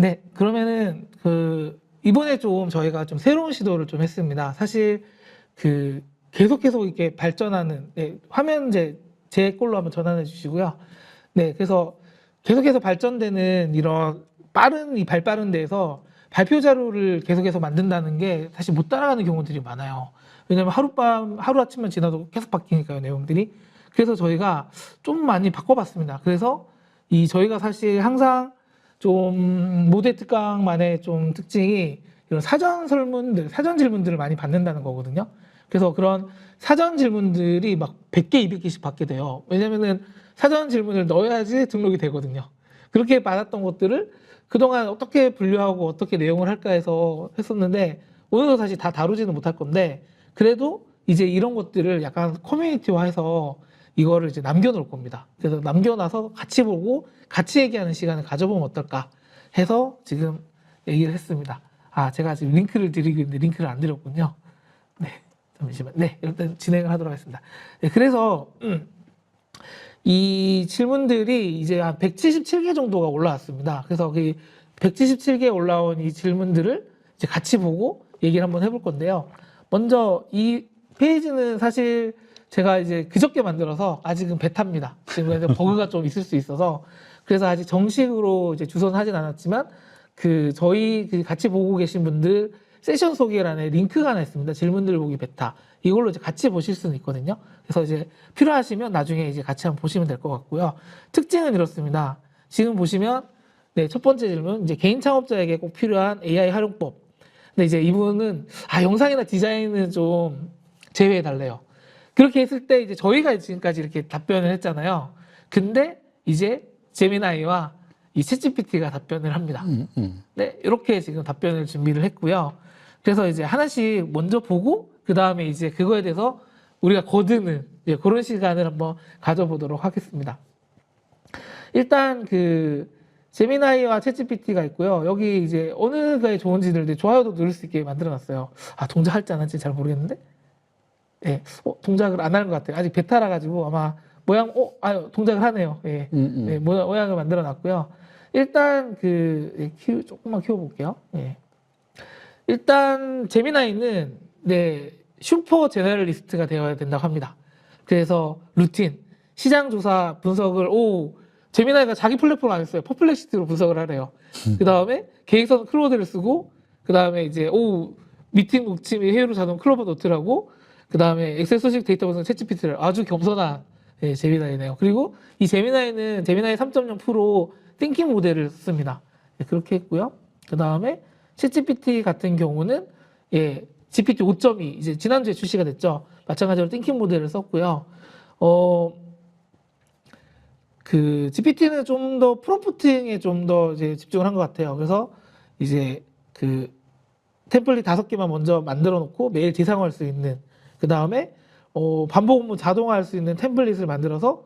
네, 그러면은 이번에 좀 저희가 좀 새로운 시도를 좀 했습니다. 사실 계속 이렇게 발전하는, 네, 화면 이제 제 걸로 한번 전환해 주시고요. 네, 그래서 계속해서 발전되는 이런 이 발 빠른 데에서 발표 자료를 계속해서 만든다는 게 사실 못 따라가는 경우들이 많아요. 왜냐면 하루아침만 지나도 계속 바뀌니까요, 내용들이. 그래서 저희가 좀 많이 바꿔봤습니다. 그래서 저희가 사실 항상 좀 모대 특강만의 좀 특징이 이런 사전 질문들을 많이 받는다는 거거든요. 그래서 그런 사전 질문들이 막 100개, 200개씩 받게 돼요. 왜냐면은 사전 질문을 넣어야지 등록이 되거든요. 그렇게 받았던 것들을 그동안 어떻게 분류하고 어떻게 내용을 할까 해서 했었는데, 오늘도 사실 다 다루지는 못할 건데, 그래도 이제 이런 것들을 약간 커뮤니티화해서 이거를 이제 남겨놓을 겁니다. 그래서 남겨놔서 같이 보고 같이 얘기하는 시간을 가져보면 어떨까 해서 지금 얘기를 했습니다. 제가 지금 링크를 드리고 있는데 링크를 안 드렸군요. 네, 잠시만. 네, 일단 진행을 하도록 하겠습니다. 네, 그래서 이 질문들이 이제 한 177개 정도가 올라왔습니다. 그래서 그 177개 올라온 이 질문들을 이제 같이 보고 얘기를 한번 해볼 건데요. 먼저 이 페이지는 사실 제가 이제 그저께 만들어서 아직은 베타입니다. 지금 버그가 좀 있을 수 있어서, 그래서 아직 정식으로 이제 주소는 하진 않았지만 저희 같이 보고 계신 분들 세션 소개란에 링크가 하나 있습니다. 질문들 보기 베타. 이걸로 이제 같이 보실 수는 있거든요. 그래서 이제 필요하시면 나중에 이제 같이 한번 보시면 될 것 같고요. 특징은 이렇습니다. 지금 보시면, 네, 첫 번째 질문, 이제 개인 창업자에게 꼭 필요한 AI 활용법. 근데 이제 이분은 영상이나 디자인은 좀 제외해 달래요. 그렇게 했을 때 이제 저희가 지금까지 이렇게 답변을 했잖아요. 근데 이제 제미나이와 이 챗GPT가 답변을 합니다. 네, 이렇게 지금 답변을 준비를 했고요. 그래서 이제 하나씩 먼저 보고 그 다음에 이제 그거에 대해서 우리가 거드는 그런 시간을 한번 가져보도록 하겠습니다. 일단 제미나이와 챗GPT가 있고요. 여기 이제 어느 게 좋은지를 좋아요도 누를 수 있게 만들어놨어요. 동작할지 안 할지 잘 모르겠는데. 네, 동작을 안 하는 것 같아요. 아직 베타라 가지고 아마 동작을 하네요. 예, 네, 모양을 만들어놨고요. 일단 조금만 키워볼게요. 예. 일단 제미나이는 슈퍼 제너럴리스트가 되어야 된다고 합니다. 그래서 루틴, 시장 조사 분석을 제미나이가 자기 플랫폼 안 했어요. 퍼플렉시티로 분석을 하래요. 그 다음에 계획선 클로드를 쓰고, 그 다음에 이제 미팅 목치 및 회의로 자동 클로버 노트라고, 그 다음에 엑셀 소식 데이터 분석 챗GPT를 아주 겸손한 제미나이네요. 그리고 이 제미나이 3.0 프로 띵킹 모델을 씁니다. 그렇게 했고요. 그 다음에 챗GPT 같은 경우는 GPT 5.2 이제 지난주에 출시가 됐죠. 마찬가지로 띵킹 모델을 썼고요. GPT는 좀 더 프롬프팅에 좀 더 이제 집중을 한 것 같아요. 그래서 이제 템플릿 5개만 먼저 만들어 놓고 매일 지상화할 수 있는, 그 다음에 반복 업무 자동화할 수 있는 템플릿을 만들어서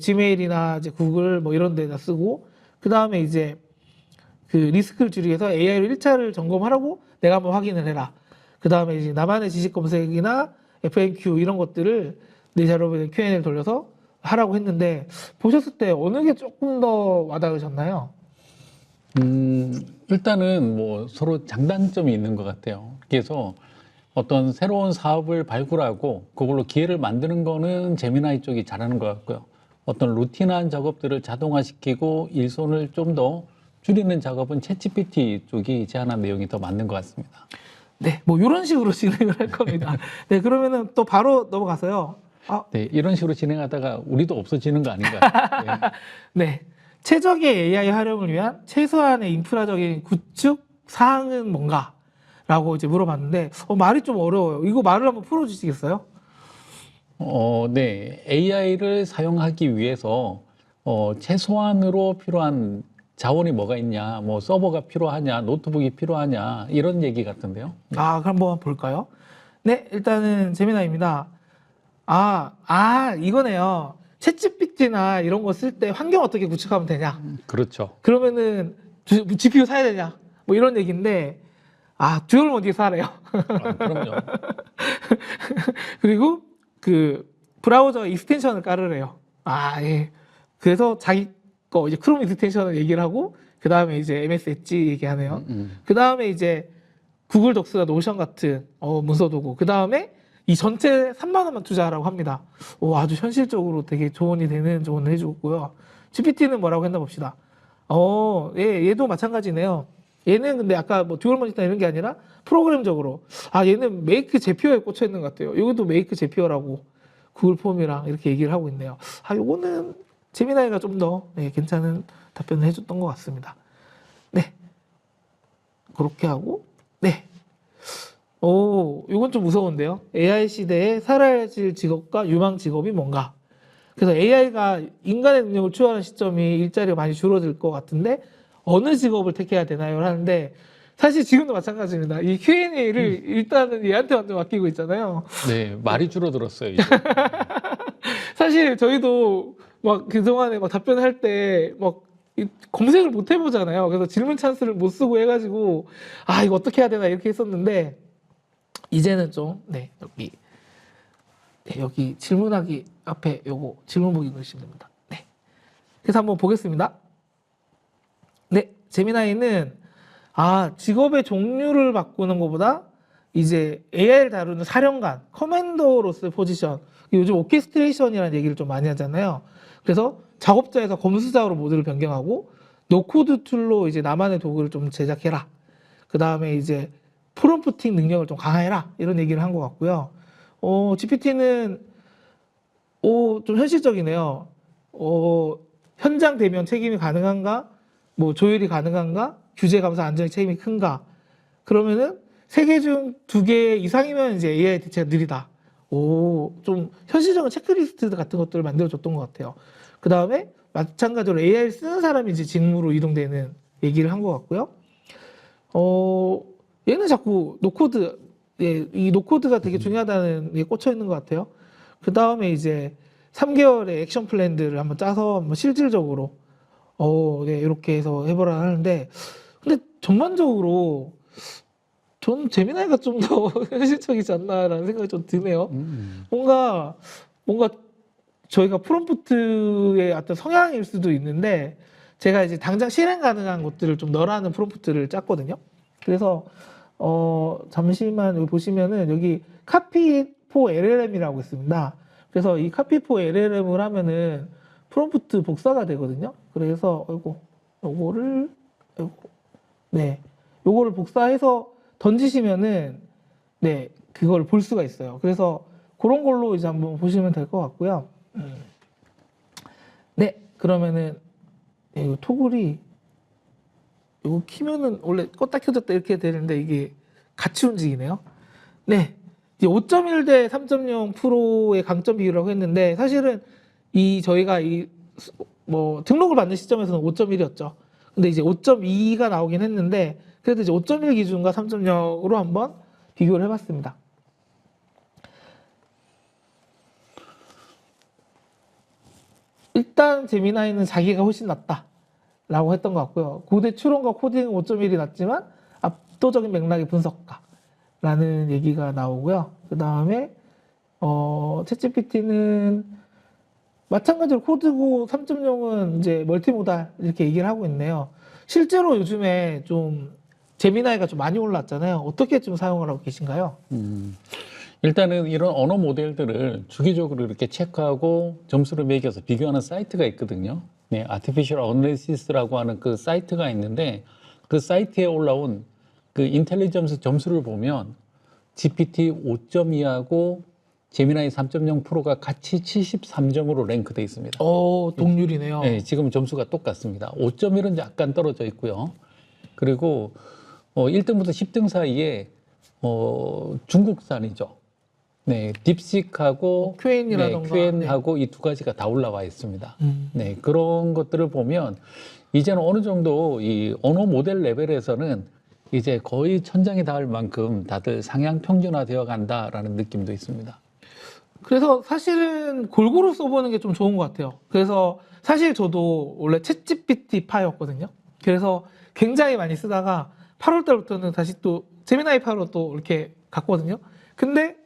지메일이나 이제 구글 뭐 이런 데다 쓰고, 그 다음에 이제 리스크를 줄이기 위해서 AI로 1차를 점검하라고 내가 한번 확인을 해라. 그 다음에 이제 나만의 지식 검색이나 FAQ 이런 것들을 내 자료에 Q&A를 돌려서 하라고 했는데, 보셨을 때 어느 게 조금 더 와닿으셨나요? 일단은 뭐 서로 장단점이 있는 것 같아요. 그래서 어떤 새로운 사업을 발굴하고 그걸로 기회를 만드는 거는 제미나이 쪽이 잘하는 것 같고요. 어떤 루틴한 작업들을 자동화시키고 일손을 좀 더 줄이는 작업은 챗GPT 쪽이 제안한 내용이 더 맞는 것 같습니다. 네, 뭐 이런 식으로 진행을 할 겁니다. 네, 그러면은 또 바로 넘어가서요. 네, 이런 식으로 진행하다가 우리도 없어지는 거 아닌가? 네, 최적의 AI 활용을 위한 최소한의 인프라적인 구축 사항은 뭔가? 라고 이제 물어봤는데, 말이 좀 어려워요. 이거 말을 한번 풀어주시겠어요? 네. AI를 사용하기 위해서 최소한으로 필요한 자원이 뭐가 있냐, 뭐 서버가 필요하냐, 노트북이 필요하냐, 이런 얘기 같은데요. 그럼 한번 볼까요? 네, 일단은 제미나입니다. 이거네요. 챗GPT나 이런 거 쓸 때 환경 어떻게 구축하면 되냐? 그렇죠. 그러면은 GPU 사야 되냐? 뭐 이런 얘기인데, 듀얼 모드 사래요. 그럼요. 그리고 브라우저 익스텐션을 깔으래요. 예. 그래서 자기 거 이제 크롬 익스텐션을 얘기를 하고, 그 다음에 이제 MS 엣지 얘기하네요. 그 다음에 이제 구글 덕스가 노션 같은 문서 도구. 그 다음에 이 전체 3만 원만 투자하라고 합니다. 아주 현실적으로 되게 조언이 되는 조언을 해주고요. GPT는 뭐라고 했나 봅시다. 얘도 마찬가지네요. 얘는 근데 아까 뭐 듀얼 모니터 이런 게 아니라 프로그램적으로 얘는 메이크 제피어에 꽂혀 있는 것 같아요. 이것도 메이크 제피어라고 구글 폼이랑 이렇게 얘기를 하고 있네요. 요거는 제미나이가 좀 더 괜찮은 답변을 해줬던 것 같습니다. 네, 그렇게 하고 네. 이건 좀 무서운데요. AI 시대에 살아야 할 직업과 유망 직업이 뭔가. 그래서 AI가 인간의 능력을 추월하는 시점이 일자리가 많이 줄어들 것 같은데 어느 직업을 택해야 되나요? 하는데 사실 지금도 마찬가지입니다. 이 Q&A를 일단은 얘한테 완전 맡기고 있잖아요. 네, 말이 줄어들었어요, 이제. 사실 저희도 막 그동안에 막 답변할 때 막 검색을 못 해보잖아요. 그래서 질문 찬스를 못 쓰고 해가지고 이거 어떻게 해야 되나 이렇게 했었는데 이제는 좀 여기 질문하기 앞에 요거 질문 보기 누르시면 됩니다. 네. 그래서 한번 보겠습니다. 네, 제미나이는 직업의 종류를 바꾸는 것보다 이제 AI를 다루는 사령관, 커맨더로서의 포지션, 요즘 오케스트레이션이라는 얘기를 좀 많이 하잖아요. 그래서 작업자에서 검수자로 모드를 변경하고 노코드 툴로 이제 나만의 도구를 좀 제작해라. 그 다음에 이제 프롬프팅 능력을 좀 강화해라. 이런 얘기를 한 것 같고요. GPT는 좀 현실적이네요. 현장 대면 책임이 가능한가? 뭐 조율이 가능한가? 규제 감사 안전의 책임이 큰가? 그러면은 3개 중 2개 이상이면 이제 AI 대체가 느리다. 좀 현실적인 체크리스트 같은 것들을 만들어줬던 것 같아요. 그 다음에 마찬가지로 AI를 쓰는 사람이 이제 직무로 이동되는 얘기를 한 것 같고요. 얘는 자꾸 노코드, 이 노코드가 되게 중요하다는 게 꽂혀 있는 것 같아요. 그 다음에 이제 3개월의 액션 플랜들을 한번 짜서 한번 실질적으로 이렇게 해서 해보라 하는데, 근데 전반적으로 전 제미나이가 좀 더 현실적이지 않나라는 생각이 좀 드네요. 뭔가 저희가 프롬프트의 어떤 성향일 수도 있는데 제가 이제 당장 실행 가능한 것들을 좀 넣으라는 프롬프트를 짰거든요. 그래서 잠시만 여기 보시면은 여기 카피4 LLM이라고 있습니다. 그래서 이 카피4 LLM을 하면은 프롬프트 복사가 되거든요. 그래서 요거를 복사해서 던지시면은 그걸 볼 수가 있어요. 그래서 그런 걸로 이제 한번 보시면 될 것 같고요. 그러면은 이 토글이 이거 키면은 원래 껐다 켜졌다 이렇게 되는데 이게 같이 움직이네요. 이제 5.1 대 3.0 프로의 강점 비율이라고 했는데 사실은 저희가 등록을 받는 시점에서는 5.1이었죠. 근데 이제 5.2가 나오긴 했는데 그래도 이제 5.1 기준과 3.0으로 한번 비교를 해봤습니다. 일단 제미나이는 자기가 훨씬 낫다라고 했던 것 같고요. 고대 추론과 코딩은 5.1이 낫지만 압도적인 맥락의 분석가라는 얘기가 나오고요. 그 다음에 챗GPT는 마찬가지로 코드고 3.0은 이제 멀티모달 이렇게 얘기를 하고 있네요. 실제로 요즘에 좀 제미나이가 좀 많이 올랐잖아요. 어떻게 좀 사용을 하고 계신가요? 일단은 이런 언어 모델들을 주기적으로 이렇게 체크하고 점수를 매겨서 비교하는 사이트가 있거든요. 네, Artificial Analysis라고 하는 그 사이트가 있는데 그 사이트에 올라온 그 인텔리전스 점수를 보면 GPT 5.2하고 제미나이 3.0 프로가 같이 73점으로 랭크되어 있습니다. 동률이네요. 네, 지금 점수가 똑같습니다. 5.1은 약간 떨어져 있고요. 그리고 1등부터 10등 사이에 중국산이죠. 네, 딥식하고 QN이라던가 QN하고 이 두 가지가 다 올라와 있습니다. 네, 그런 것들을 보면 이제는 어느 정도 이 언어 모델 레벨에서는 이제 거의 천장에 닿을 만큼 다들 상향 평준화되어 간다라는 느낌도 있습니다. 그래서 사실은 골고루 써보는 게 좀 좋은 것 같아요. 그래서 사실 저도 원래 챗GPT 파였거든요. 그래서 굉장히 많이 쓰다가 8월 달부터는 다시 또 제미나이 파로 또 이렇게 갔거든요. 근데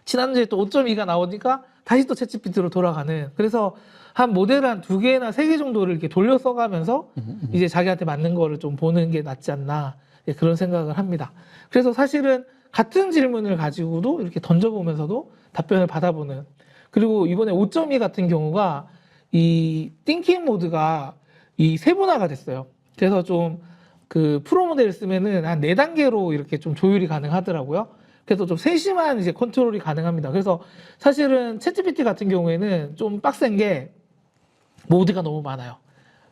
지난주에 또 5.2가 나오니까 다시 또 챗GPT로 돌아가는. 그래서 한 모델 한 2개나 3개 정도를 이렇게 돌려 써가면서 이제 자기한테 맞는 거를 좀 보는 게 낫지 않나 예, 그런 생각을 합니다. 그래서 사실은 같은 질문을 가지고도 이렇게 던져보면서도 답변을 받아보는. 그리고 이번에 5.2 같은 경우가 이 띵킹 모드가 이 세분화가 됐어요. 그래서 좀 그 프로 모델 쓰면은 한 4단계로 이렇게 좀 조율이 가능하더라고요. 그래서 좀 세심한 이제 컨트롤이 가능합니다. 그래서 사실은 챗GPT 같은 경우에는 좀 빡센 게 모드가 너무 많아요.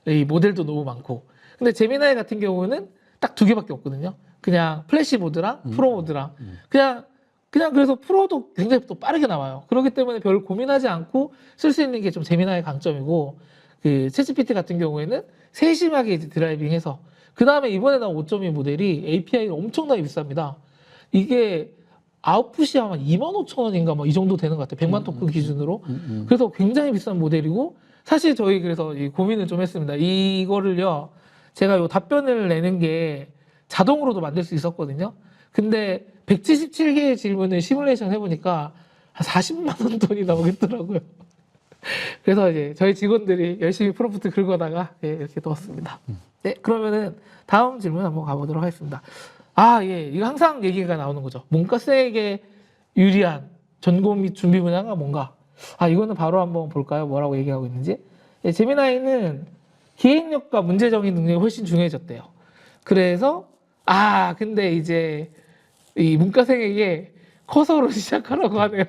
이 모델도 너무 많고. 근데 제미나이 같은 경우는 딱 2개밖에 없거든요. 그냥 플래시 모드랑 프로 모드랑. 그냥 그래서 프로도 굉장히 또 빠르게 나와요. 그렇기 때문에 별 고민하지 않고 쓸 수 있는 게 좀 제미나이의 강점이고, 그 챗GPT 같은 경우에는 세심하게 이제 드라이빙해서, 그 다음에 이번에 나온 5.2 모델이 API가 엄청나게 비쌉니다. 이게 아웃풋이 아마 25,000원인가 뭐 이 정도 되는 것 같아요. 100만 토큰 기준으로. 그래서 굉장히 비싼 모델이고, 사실 저희 그래서 이 고민을 좀 했습니다. 이거를요, 제가 요 답변을 내는 게 자동으로도 만들 수 있었거든요. 근데 177개의 질문을 시뮬레이션 해보니까 한 40만 원 돈이 나오겠더라고요. 그래서 이제 저희 직원들이 열심히 프롬프트 긁어다가 예, 이렇게 넣었습니다. 네, 그러면은 다음 질문 한번 가보도록 하겠습니다. 아, 예, 이거 항상 얘기가 나오는 거죠. 문과생에게 유리한 전공 및 준비 분야가 뭔가? 아, 이거는 바로 한번 볼까요? 뭐라고 얘기하고 있는지. 예, 제미나이는 기획력과 문제 정의 능력이 훨씬 중요해졌대요. 그래서 근데 이제 이 문과생에게 커서로 시작하라고 하네요.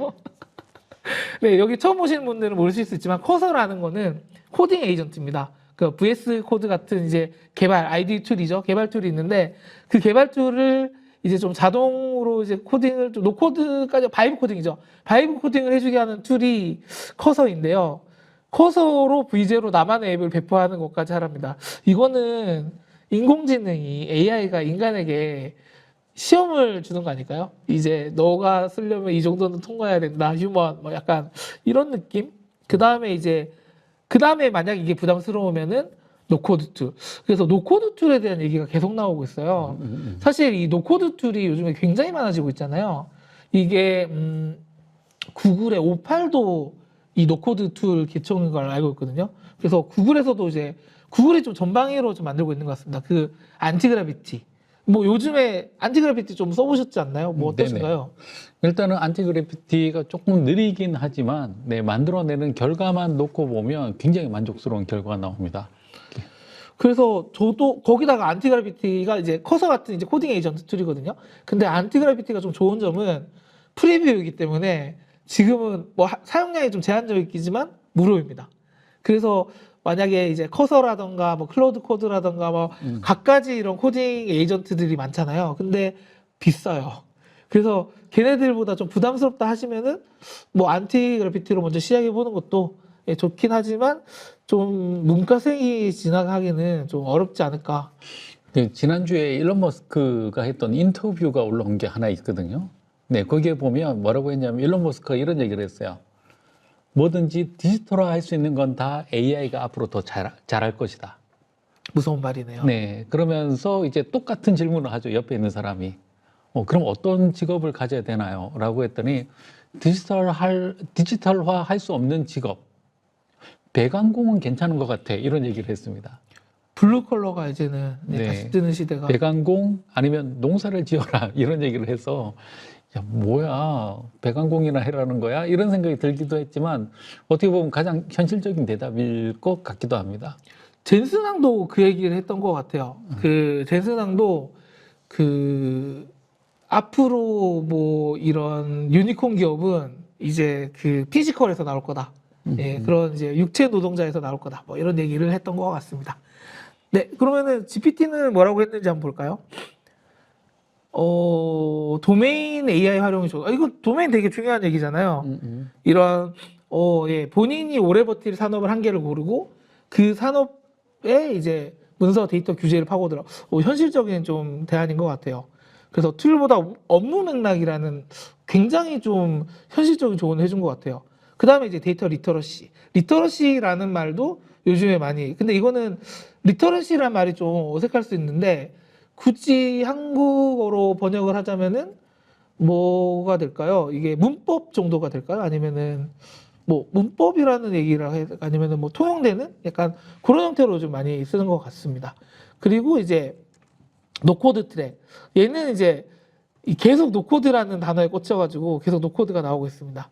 네, 여기 처음 보시는 분들은 모르실 수 있지만 커서라는 거는 코딩 에이전트입니다. 그 VS 코드 같은 이제 개발 아이디 툴이죠. 개발 툴이 있는데 그 개발 툴을 이제 좀 자동으로 이제 코딩을 좀 노코드까지 바이브 코딩이죠. 바이브 코딩을 해주게 하는 툴이 커서인데요. 커서로 VJ로 나만의 앱을 배포하는 것까지 하랍니다. 이거는 인공지능이 AI가 인간에게 시험을 주는 거 아닐까요? 이제 너가 쓰려면 이 정도는 통과해야 된다. 휴먼 뭐 약간 이런 느낌? 그 다음에 만약 이게 부담스러우면은 노코드 툴. 그래서 노코드 툴에 대한 얘기가 계속 나오고 있어요. 사실 이 노코드 툴이 요즘에 굉장히 많아지고 있잖아요. 이게 구글의 오팔도 이 노코드 툴 개통인 걸 알고 있거든요. 그래서 구글에서도 이제 구글이 좀 전방위로 좀 만들고 있는 것 같습니다. 그 안티그래비티. 뭐 요즘에 안티그래비티 좀 써보셨지 않나요? 뭐 어떠신가요? 일단은 안티그래피티가 조금 느리긴 하지만 만들어내는 결과만 놓고 보면 굉장히 만족스러운 결과가 나옵니다. 그래서 저도 거기다가 안티그래비티가 이제 커서 같은 이제 코딩 에이전트 툴이거든요. 근데 안티그래비티가 좀 좋은 점은 프리뷰이기 때문에 지금은 뭐 사용량이 좀 제한적이지만 무료입니다. 그래서 만약에 이제 커서라던가 뭐 클로드 코드라던가 뭐 갖가지 이런 코딩 에이전트들이 많잖아요. 근데 비싸요. 그래서 걔네들보다 좀 부담스럽다 하시면은 뭐 안티그래피티로 먼저 시작해 보는 것도 예, 좋긴 하지만 좀 문과생이 진학하기는 좀 어렵지 않을까. 지난주에 일론 머스크가 했던 인터뷰가 올라온 게 하나 있거든요. 거기에 보면 뭐라고 했냐면 일론 머스크가 이런 얘기를 했어요. 뭐든지 디지털화 할 수 있는 건 다 AI가 앞으로 더 잘할 것이다. 무서운 말이네요. 그러면서 이제 똑같은 질문을 하죠. 옆에 있는 사람이. 그럼 어떤 직업을 가져야 되나요? 라고 했더니 디지털화 할 수 없는 직업. 배관공은 괜찮은 것 같아. 이런 얘기를 했습니다. 블루 컬러가 이제는 다시 뜨는 시대가. 배관공 아니면 농사를 지어라. 이런 얘기를 해서 야, 뭐야, 배관공이나 해라는 거야? 이런 생각이 들기도 했지만 어떻게 보면 가장 현실적인 대답일 것 같기도 합니다. 젠슨왕도 그 얘기를 했던 것 같아요. 그 젠슨왕도 그 앞으로 뭐 이런 유니콘 기업은 이제 그 피지컬에서 나올 거다. 예, 그런 이제 육체 노동자에서 나올 거다. 뭐 이런 얘기를 했던 것 같습니다. 네, 그러면은 GPT는 뭐라고 했는지 한번 볼까요? 도메인 AI 활용이 좋아. 이거 도메인 되게 중요한 얘기잖아요. 이런, 본인이 오래 버틸 산업을 한 개를 고르고 그 산업에 이제 문서 데이터 규제를 파고들어. 현실적인 좀 대안인 것 같아요. 그래서 툴보다 업무 맥락이라는 굉장히 좀 현실적인 조언을 해준 것 같아요. 그 다음에 이제 데이터 리터러시. 리터러시라는 말도 요즘에 많이, 근데 이거는 리터러시라는 말이 좀 어색할 수 있는데 굳이 한국어로 번역을 하자면은 뭐가 될까요? 이게 문법 정도가 될까요? 아니면은 뭐 문법이라는 얘기를 아니면은 뭐 통용되는 약간 그런 형태로 좀 많이 쓰는 것 같습니다. 그리고 이제 노코드 트랙. 얘는 이제 계속 노코드라는 단어에 꽂혀가지고 계속 노코드가 나오고 있습니다.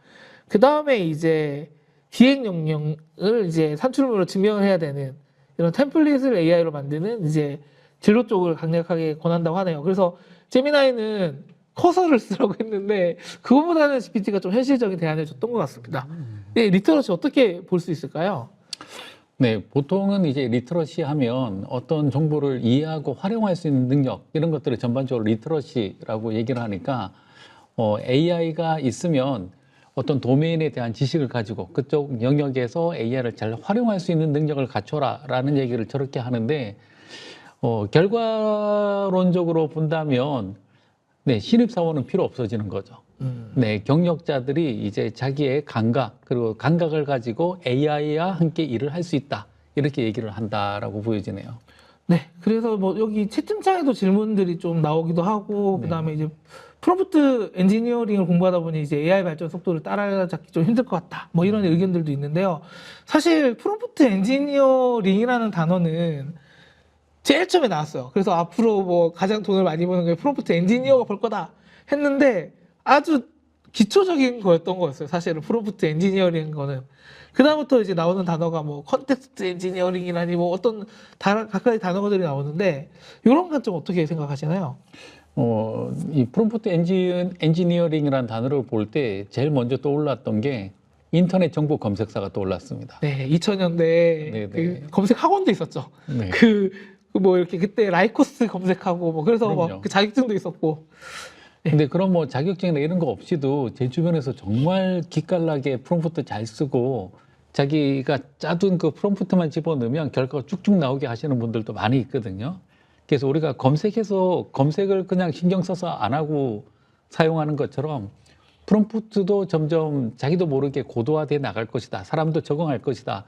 그 다음에 이제 기획 명령을 이제 산출물로 증명을 해야 되는 이런 템플릿을 AI로 만드는 이제 진로 쪽을 강력하게 권한다고 하네요. 그래서 제미나이는 커서를 쓰라고 했는데 그거보다는 GPT가 좀 현실적인 대안을 줬던 것 같습니다. 네, 리터러시 어떻게 볼 수 있을까요? 네, 보통은 이제 리터러시 하면 어떤 정보를 이해하고 활용할 수 있는 능력, 이런 것들을 전반적으로 리터러시라고 얘기를 하니까, AI가 있으면 어떤 도메인에 대한 지식을 가지고 그쪽 영역에서 AI를 잘 활용할 수 있는 능력을 갖춰라라는 얘기를 저렇게 하는데, 결과론적으로 본다면, 네, 신입사원은 필요 없어지는 거죠. 네, 경력자들이 이제 자기의 감각, 그리고 감각을 가지고 AI와 함께 일을 할 수 있다. 이렇게 얘기를 한다라고 보여지네요. 네, 그래서 뭐 여기 채팅창에도 질문들이 좀 나오기도 하고 네. 그다음에 이제 프롬프트 엔지니어링을 공부하다 보니 이제 AI 발전 속도를 따라잡기 좀 힘들 것 같다. 뭐 이런 의견들도 있는데요. 사실 프롬프트 엔지니어링이라는 단어는 제일 처음에 나왔어요. 그래서 앞으로 뭐 가장 돈을 많이 버는 게 프롬프트 엔지니어가 볼 거다 했는데 아주 기초적인 거였던 거였어요. 사실은 프롬프트 엔지니어링 거는. 그다음부터 이제 나오는 단어가 뭐 컨텍스트 엔지니어링이라니 뭐 어떤 각가지 단어들이 나오는데 이런 건 좀 어떻게 생각하시나요? 이 프롬프트 엔지니어링이라는 단어를 볼 때 제일 먼저 떠올랐던 게 인터넷 정보 검색사가 떠올랐습니다. 네, 2000년대 네, 그 네. 검색 학원도 있었죠. 네. 뭐 이렇게 그때 라이코스 검색하고 뭐 그래서 그럼요. 막 그 자격증도 있었고. 근데 그런 뭐 자격증이나 이런 거 없이도 제 주변에서 정말 기깔나게 프롬프트 잘 쓰고 자기가 짜둔 그 프롬프트만 집어넣으면 결과가 쭉쭉 나오게 하시는 분들도 많이 있거든요. 그래서 우리가 검색을 그냥 신경 써서 안 하고 사용하는 것처럼 프롬프트도 점점 자기도 모르게 고도화돼 나갈 것이다. 사람도 적응할 것이다.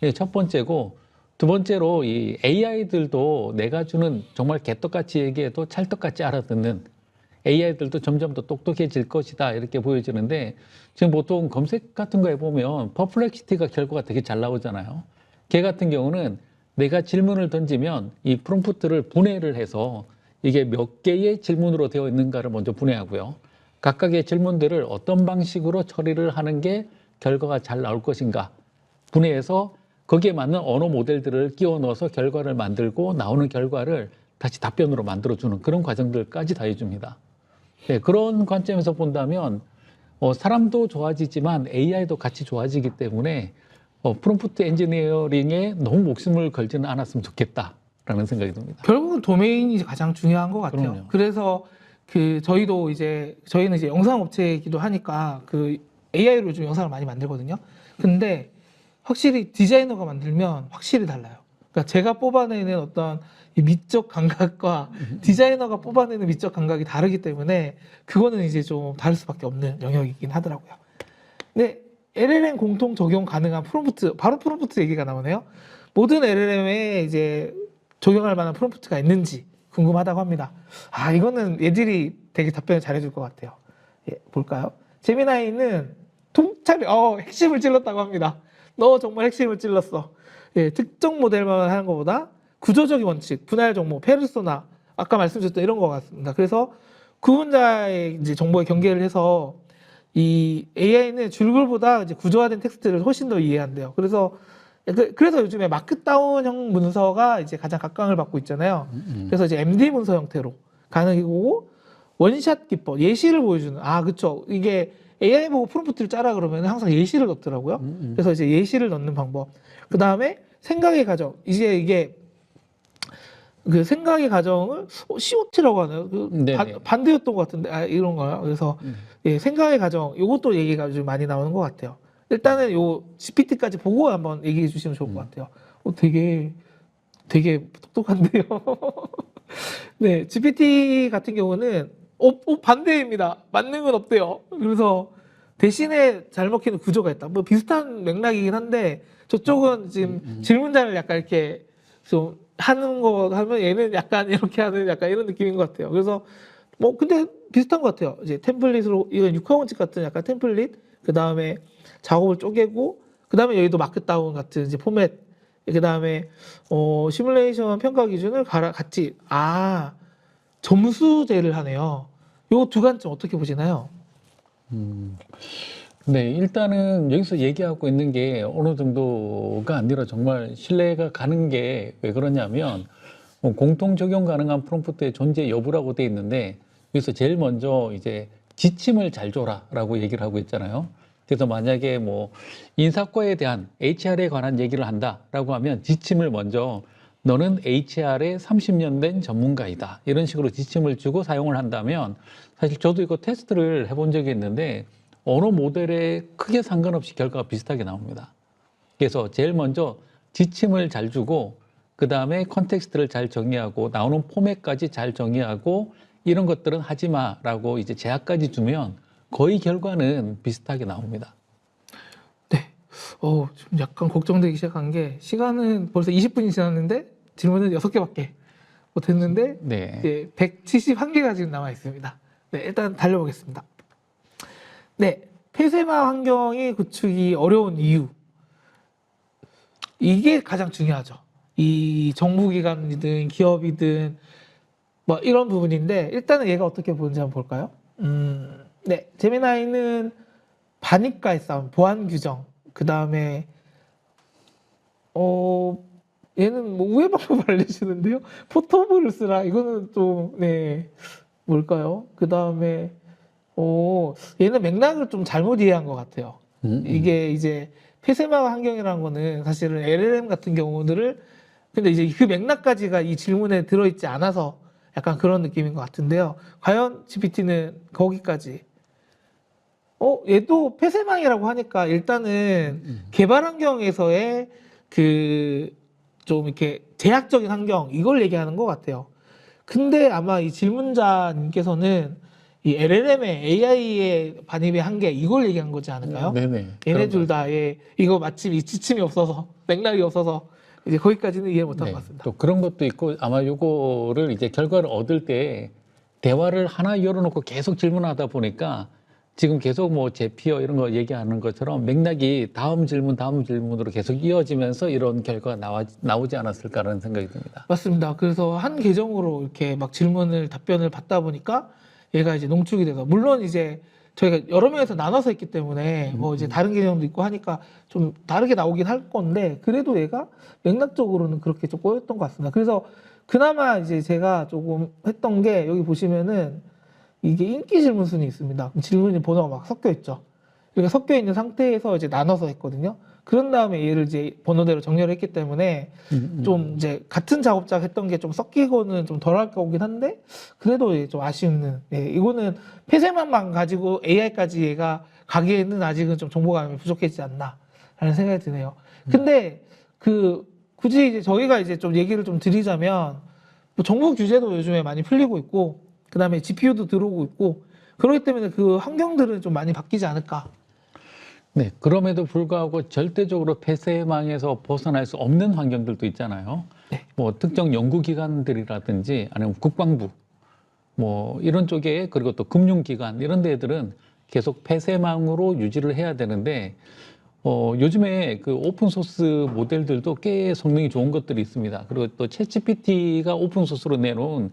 이게 첫 번째고, 두 번째로 이 AI들도 내가 주는 정말 개떡같이 얘기해도 찰떡같이 알아듣는 AI들도 점점 더 똑똑해질 것이다. 이렇게 보여지는데, 지금 보통 검색 같은 거 해보면 퍼플렉시티가 결과가 되게 잘 나오잖아요. 걔 같은 경우는 내가 질문을 던지면 이 프롬프트를 분해를 해서 이게 몇 개의 질문으로 되어 있는가를 먼저 분해하고요. 각각의 질문들을 어떤 방식으로 처리를 하는 게 결과가 잘 나올 것인가 분해해서 거기에 맞는 언어 모델들을 끼워 넣어서 결과를 만들고 나오는 결과를 다시 답변으로 만들어주는 그런 과정들까지 다 해줍니다. 네, 그런 관점에서 본다면 사람도 좋아지지만 AI도 같이 좋아지기 때문에 프롬프트 엔지니어링에 너무 목숨을 걸지는 않았으면 좋겠다라는 생각이 듭니다. 결국은 도메인이 가장 중요한 것 같아요. 그럼요. 그래서 저희는 이제 영상 업체이기도 하니까 그 AI로 좀 영상을 많이 만들거든요. 근데 확실히 디자이너가 만들면 확실히 달라요. 그러니까 제가 뽑아내는 어떤 이 미적 감각과 디자이너가 뽑아내는 미적 감각이 다르기 때문에 그거는 이제 좀 다를 수밖에 없는 영역이긴 하더라고요. 근데 LLM 공통 적용 가능한 프롬프트, 바로 프롬프트 얘기가 나오네요. 모든 LLM에 이제 적용할 만한 프롬프트가 있는지 궁금하다고 합니다. 이거는 얘들이 되게 답변을 잘해줄 것 같아요. 예, 볼까요? 제미나이는 핵심을 찔렀다고 합니다. 너 정말 핵심을 찔렀어. 예, 특정 모델만 하는 것보다 구조적인 원칙, 분할 정보, 페르소나, 아까 말씀드렸던 이런 것 같습니다. 그래서 구분자의 이제 정보에 경계를 해서 이 AI는 줄글보다 이제 구조화된 텍스트를 훨씬 더 이해한대요. 그래서 요즘에 마크다운형 문서가 이제 가장 각광을 받고 있잖아요. 그래서 이제 MD 문서 형태로 가능이고 원샷 기법, 예시를 보여주는. 그쵸. 이게 AI 보고 프롬프트를 짜라 그러면 항상 예시를 넣더라고요. 그래서 이제 예시를 넣는 방법. 그 다음에 생각의 과정. 이게 그 생각의 과정을 COT라고 하나요? 반대였던 것 같은데 이런 거요. 그래서 예, 생각의 과정 이것도 얘기가 좀 많이 나오는 것 같아요. 일단은 요 GPT까지 보고 한번 얘기해 주시면 좋을 것 같아요. 되게 똑똑한데요. 네, GPT 같은 경우는 반대입니다. 맞는 건 없대요. 그래서 대신에 잘 먹히는 구조가 있다. 뭐 비슷한 맥락이긴 한데 저쪽은 지금 질문자를 약간 이렇게 좀 하는 거 하면 얘는 약간 이렇게 하는 약간 이런 느낌인 것 같아요. 그래서 뭐 근데 비슷한 것 같아요. 이제 템플릿으로 이건 육하원칙 같은 약간 템플릿 그 다음에 작업을 쪼개고 그다음에 여기도 마크다운 같은 이제 포맷 그다음에 시뮬레이션 평가 기준을 같이 점수제를 하네요. 요 두 관점 어떻게 보시나요? 네, 일단은 여기서 얘기하고 있는 게 어느 정도가 아니라 정말 신뢰가 가는 게 왜 그러냐면 공통 적용 가능한 프롬프트의 존재 여부라고 돼 있는데 여기서 제일 먼저 이제 지침을 잘 줘라라고 얘기를 하고 있잖아요. 그래서 만약에 뭐 인사과에 대한 HR에 관한 얘기를 한다라고 하면 지침을 먼저 너는 HR에 30년 된 전문가이다. 이런 식으로 지침을 주고 사용을 한다면 사실 저도 이거 테스트를 해본 적이 있는데 언어 모델에 크게 상관없이 결과가 비슷하게 나옵니다. 그래서 제일 먼저 지침을 잘 주고 그 다음에 컨텍스트를 잘 정의하고 나오는 포맷까지 잘 정의하고 이런 것들은 하지 마라고 이제 제약까지 주면 거의 결과는 비슷하게 나옵니다. 네. 좀 약간 걱정되기 시작한 게 시간은 벌써 20분이 지났는데 질문은 6개밖에 못했는데 네. 이제 171개가 지금 남아 있습니다. 네, 일단 달려보겠습니다. 네, 폐쇄화 환경이 구축이 어려운 이유 이게 가장 중요하죠. 이 정부기관이든 기업이든 뭐 이런 부분인데 일단은 얘가 어떻게 보는지 한번 볼까요? 네, 제미나이는 반입과의 싸움, 보안 규정, 그 다음에 얘는 뭐 우회 방법 알려주는데요. 포토블을 쓰라. 이거는 좀 뭘까요? 그 다음에 얘는 맥락을 좀 잘못 이해한 것 같아요. 이게 이제 폐쇄화 환경이라는 거는 사실은 LLM 같은 경우들을 근데 이제 그 맥락까지가 이 질문에 들어있지 않아서 약간 그런 느낌인 것 같은데요. 과연 GPT는 거기까지 얘도 폐쇄망이라고 하니까 일단은 개발 환경에서의 그 좀 이렇게 제약적인 환경 이걸 얘기하는 것 같아요. 근데 아마 이 질문자님께서는 이 LLM의 AI의 반입의 한계 이걸 얘기한 거지 않을까요? 네네. 얘네 둘 다 이거 마침 이 지침이 없어서 맥락이 없어서 이제 거기까지는 이해 못한 것 같습니다. 또 그런 것도 있고 아마 요거를 이제 결과를 얻을 때 대화를 하나 열어놓고 계속 질문하다 보니까 지금 계속 뭐 제피어 이런 거 얘기하는 것처럼 맥락이 다음 질문으로 계속 이어지면서 이런 결과가 나오지 않았을까라는 생각이 듭니다. 맞습니다. 그래서 한 계정으로 이렇게 막 답변을 받다 보니까 얘가 이제 농축이 돼서 물론 이제 저희가 여러 명에서 나눠서 했기 때문에 뭐 이제 다른 계정도 있고 하니까 좀 다르게 나오긴 할 건데 그래도 얘가 맥락적으로는 그렇게 좀 꼬였던 것 같습니다. 그래서 그나마 이제 제가 조금 했던 게 여기 보시면은 이게 인기 질문 순이 있습니다. 질문이 번호가 막 섞여 있죠. 그러니까 섞여 있는 상태에서 이제 나눠서 했거든요. 그런 다음에 얘를 이제 번호대로 정렬을 했기 때문에 좀 이제 같은 작업자 했던 게 좀 섞이고는 좀 덜할 거긴 한데 그래도 좀 아쉬운 이거는 폐쇄망만 가지고 AI까지 얘가 가기에는 아직은 좀 정보가 부족하지 않나라는 생각이 드네요. 근데 굳이 이제 저희가 이제 좀 얘기를 좀 드리자면 뭐 정부 규제도 요즘에 많이 풀리고 있고 그 다음에 GPU도 들어오고 있고 그렇기 때문에 그 환경들은 좀 많이 바뀌지 않을까. 네, 그럼에도 불구하고 절대적으로 폐쇄망에서 벗어날 수 없는 환경들도 있잖아요. 네. 뭐 특정 연구기관들이라든지 아니면 국방부 뭐 이런 쪽에 그리고 또 금융기관 이런 데들은 계속 폐쇄망으로 유지를 해야 되는데 요즘에 그 오픈소스 모델들도 꽤 성능이 좋은 것들이 있습니다. 그리고 또 챗GPT가 오픈소스로 내놓은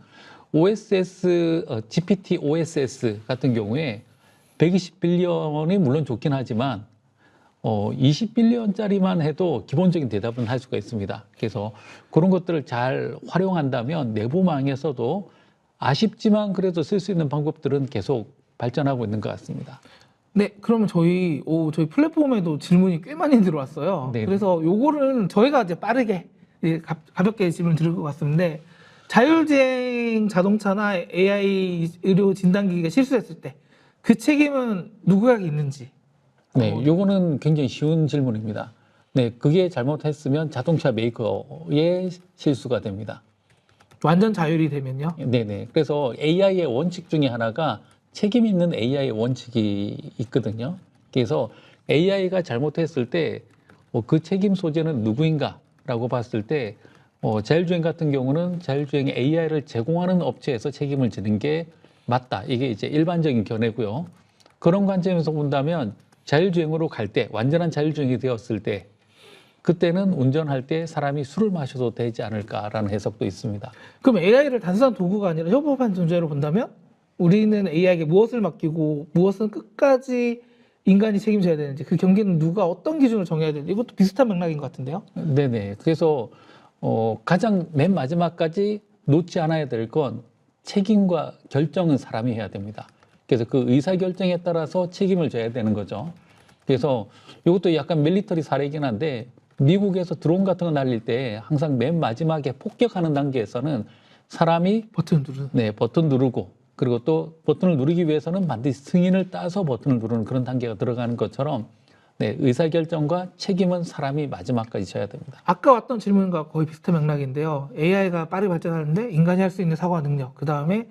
GPT OSS 같은 경우에 120빌리언이 물론 좋긴 하지만 20빌리언짜리만 해도 기본적인 대답은 할 수가 있습니다. 그래서 그런 것들을 잘 활용한다면 내부망에서도 아쉽지만 그래도 쓸 수 있는 방법들은 계속 발전하고 있는 것 같습니다. 네, 그러면 저희 플랫폼에도 질문이 꽤 많이 들어왔어요. 네. 그래서 요거는 저희가 이제 빠르게 가볍게 질문 드릴 것 같은데 자율주행 자동차나 AI 의료 진단기기가 실수했을 때 그 책임은 누구에게 있는지. 네, 요거는 굉장히 쉬운 질문입니다. 네, 그게 잘못했으면 자동차 메이커의 실수가 됩니다. 완전 자율이 되면요. 네네. 그래서 AI의 원칙 중에 하나가 책임 있는 AI의 원칙이 있거든요. 그래서 AI가 잘못했을 때 그 책임 소재는 누구인가라고 봤을 때 자율주행 같은 경우는 자율주행 AI를 제공하는 업체에서 책임을 지는 게 맞다. 이게 이제 일반적인 견해고요. 그런 관점에서 본다면 자율주행으로 갈 때, 완전한 자율주행이 되었을 때, 그때는 운전할 때 사람이 술을 마셔도 되지 않을까라는 해석도 있습니다. 그럼 AI를 단순한 도구가 아니라 협업한 존재로 본다면 우리는 AI에게 무엇을 맡기고 무엇은 끝까지 인간이 책임져야 되는지, 그 경계는 누가 어떤 기준으로 정해야 되는지, 이것도 비슷한 맥락인 것 같은데요. 네네. 그래서 가장 맨 마지막까지 놓지 않아야 될 건 책임과 결정은 사람이 해야 됩니다. 그래서 그 의사 결정에 따라서 책임을 져야 되는 거죠. 그래서 이것도 약간 밀리터리 사례이긴 한데, 미국에서 드론 같은 거 날릴 때 항상 맨 마지막에 폭격하는 단계에서는 사람이 버튼 누르는. 네, 버튼 누르고, 그리고 또 버튼을 누르기 위해서는 반드시 승인을 따서 버튼을 누르는 그런 단계가 들어가는 것처럼, 네, 의사결정과 책임은 사람이 마지막까지 져야 됩니다. 아까 왔던 질문과 거의 비슷한 맥락인데요. AI가 빠르게 발전하는데 인간이 할 수 있는 사고와 능력, 그 다음에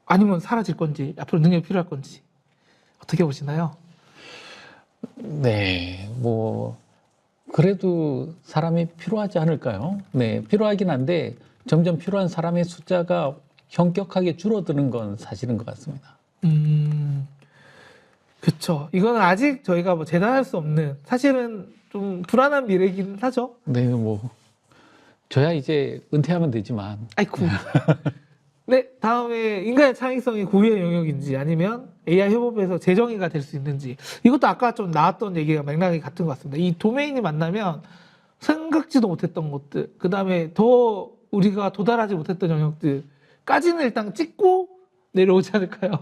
아니면 사라질 건지, 앞으로 능력이 필요할 건지, 어떻게 보시나요? 네, 그래도 사람이 필요하지 않을까요? 네, 필요하긴 한데 점점 필요한 사람의 숫자가 현격하게 줄어드는 건 사실인 것 같습니다. 그쵸. 이거는 아직 저희가 뭐 재단할 수 없는, 사실은 좀 불안한 미래이긴 하죠. 네, 저야 이제 은퇴하면 되지만. 아이쿠. 네, 다음에 인간의 창의성이 고유의 영역인지 아니면 AI 협업에서 재정의가 될 수 있는지, 이것도 아까 좀 나왔던 얘기가 맥락이 같은 것 같습니다. 이 도메인이 만나면 생각지도 못했던 것들, 그 다음에 더 우리가 도달하지 못했던 영역들까지는 일단 찍고 내려오지 않을까요?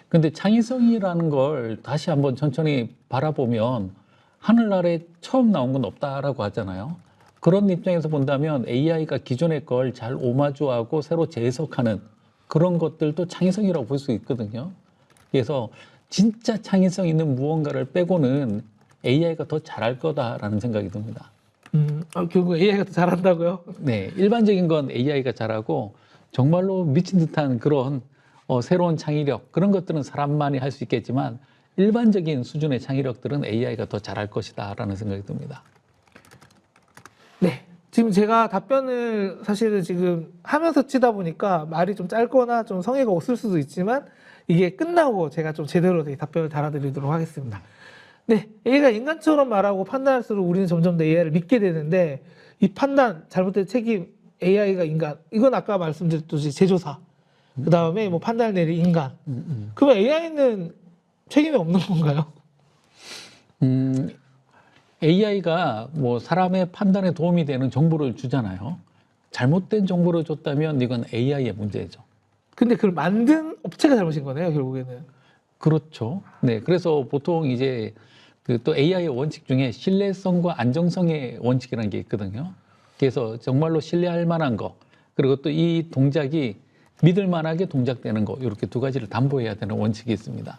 근데 창의성이라는 걸 다시 한번 천천히 바라보면 하늘나라에 처음 나온 건 없다라고 하잖아요. 그런 입장에서 본다면 AI가 기존의 걸 잘 오마주하고 새로 재해석하는 그런 것들도 창의성이라고 볼 수 있거든요. 그래서 진짜 창의성 있는 무언가를 빼고는 AI가 더 잘할 거다라는 생각이 듭니다. 결국 AI가 더 잘한다고요? 네, 일반적인 건 AI가 잘하고 정말로 미친 듯한 그런 새로운 창의력, 그런 것들은 사람만이 할 수 있겠지만 일반적인 수준의 창의력들은 AI가 더 잘할 것이다라는 생각이 듭니다. 네. 지금 제가 답변을 사실은 지금 하면서 치다 보니까 말이 좀 짧거나 좀 성의가 없을 수도 있지만 이게 끝나고 제가 좀 제대로 된 답변을 달아드리도록 하겠습니다. 네. AI가 인간처럼 말하고 판단할수록 우리는 점점 더 AI를 믿게 되는데, 이 판단, 잘못된 책임, AI가 인간, 이건 아까 말씀드렸듯이 제조사, 그 다음에 뭐 판단을 내릴 인간. 그러면 AI는 책임이 없는 건가요? AI가 사람의 판단에 도움이 되는 정보를 주잖아요. 잘못된 정보를 줬다면 이건 AI의 문제죠. 근데 그걸 만든 업체가 잘못인 거네요, 결국에는. 그렇죠. 네. 그래서 보통 이제 또 AI의 원칙 중에 신뢰성과 안정성의 원칙이라는 게 있거든요. 그래서 정말로 신뢰할 만한 거, 그리고 또 이 동작이 믿을 만하게 동작되는 거, 이렇게 두 가지를 담보해야 되는 원칙이 있습니다.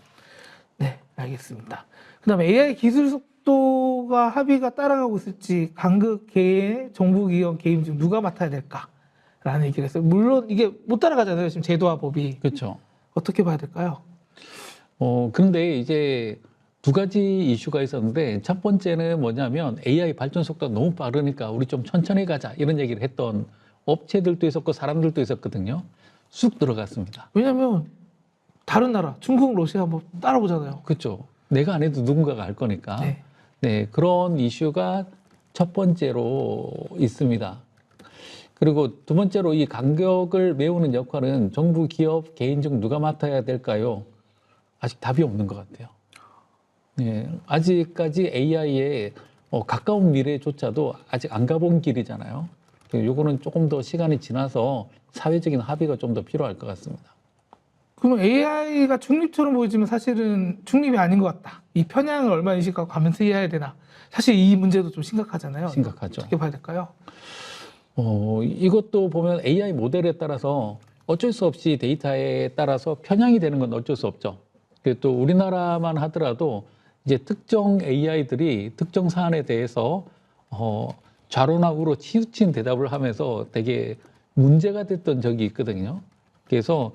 네, 알겠습니다. 그 다음에 AI 기술 속도가 합의가 따라가고 있을지 간극, 개인, 정부기관, 개임 중 누가 맡아야 될까라는 얘기를 했어요. 물론 이게 못 따라가잖아요, 지금 제도와 법이. 그렇죠. 어떻게 봐야 될까요? 그런데 이제 두 가지 이슈가 있었는데, 첫 번째는 뭐냐면 AI 발전 속도가 너무 빠르니까 우리 좀 천천히 가자, 이런 얘기를 했던 업체들도 있었고 사람들도 있었거든요. 쑥 들어갔습니다. 왜냐면 다른 나라, 중국, 러시아 한번 따라오잖아요. 그렇죠. 내가 안 해도 누군가가 할 거니까. 네. 네, 그런 이슈가 첫 번째로 있습니다. 그리고 두 번째로 이 간격을 메우는 역할은 정부, 기업, 개인 중 누가 맡아야 될까요? 아직 답이 없는 것 같아요. 네, 아직까지 AI의 가까운 미래조차도 아직 안 가본 길이잖아요. 요거는 조금 더 시간이 지나서 사회적인 합의가 좀 더 필요할 것 같습니다. 그러면 AI가 중립처럼 보이지만 사실은 중립이 아닌 것 같다. 이 편향을 얼마나 인식하고 가면서 이해해야 되나. 사실 이 문제도 좀 심각하잖아요. 심각하죠. 어떻게 봐야 될까요? 이것도 보면 AI 모델에 따라서 어쩔 수 없이 데이터에 따라서 편향이 되는 건 어쩔 수 없죠. 또 우리나라만 하더라도 이제 특정 AI들이 특정 사안에 대해서 좌로나 우로 치우친 대답을 하면서 되게 문제가 됐던 적이 있거든요. 그래서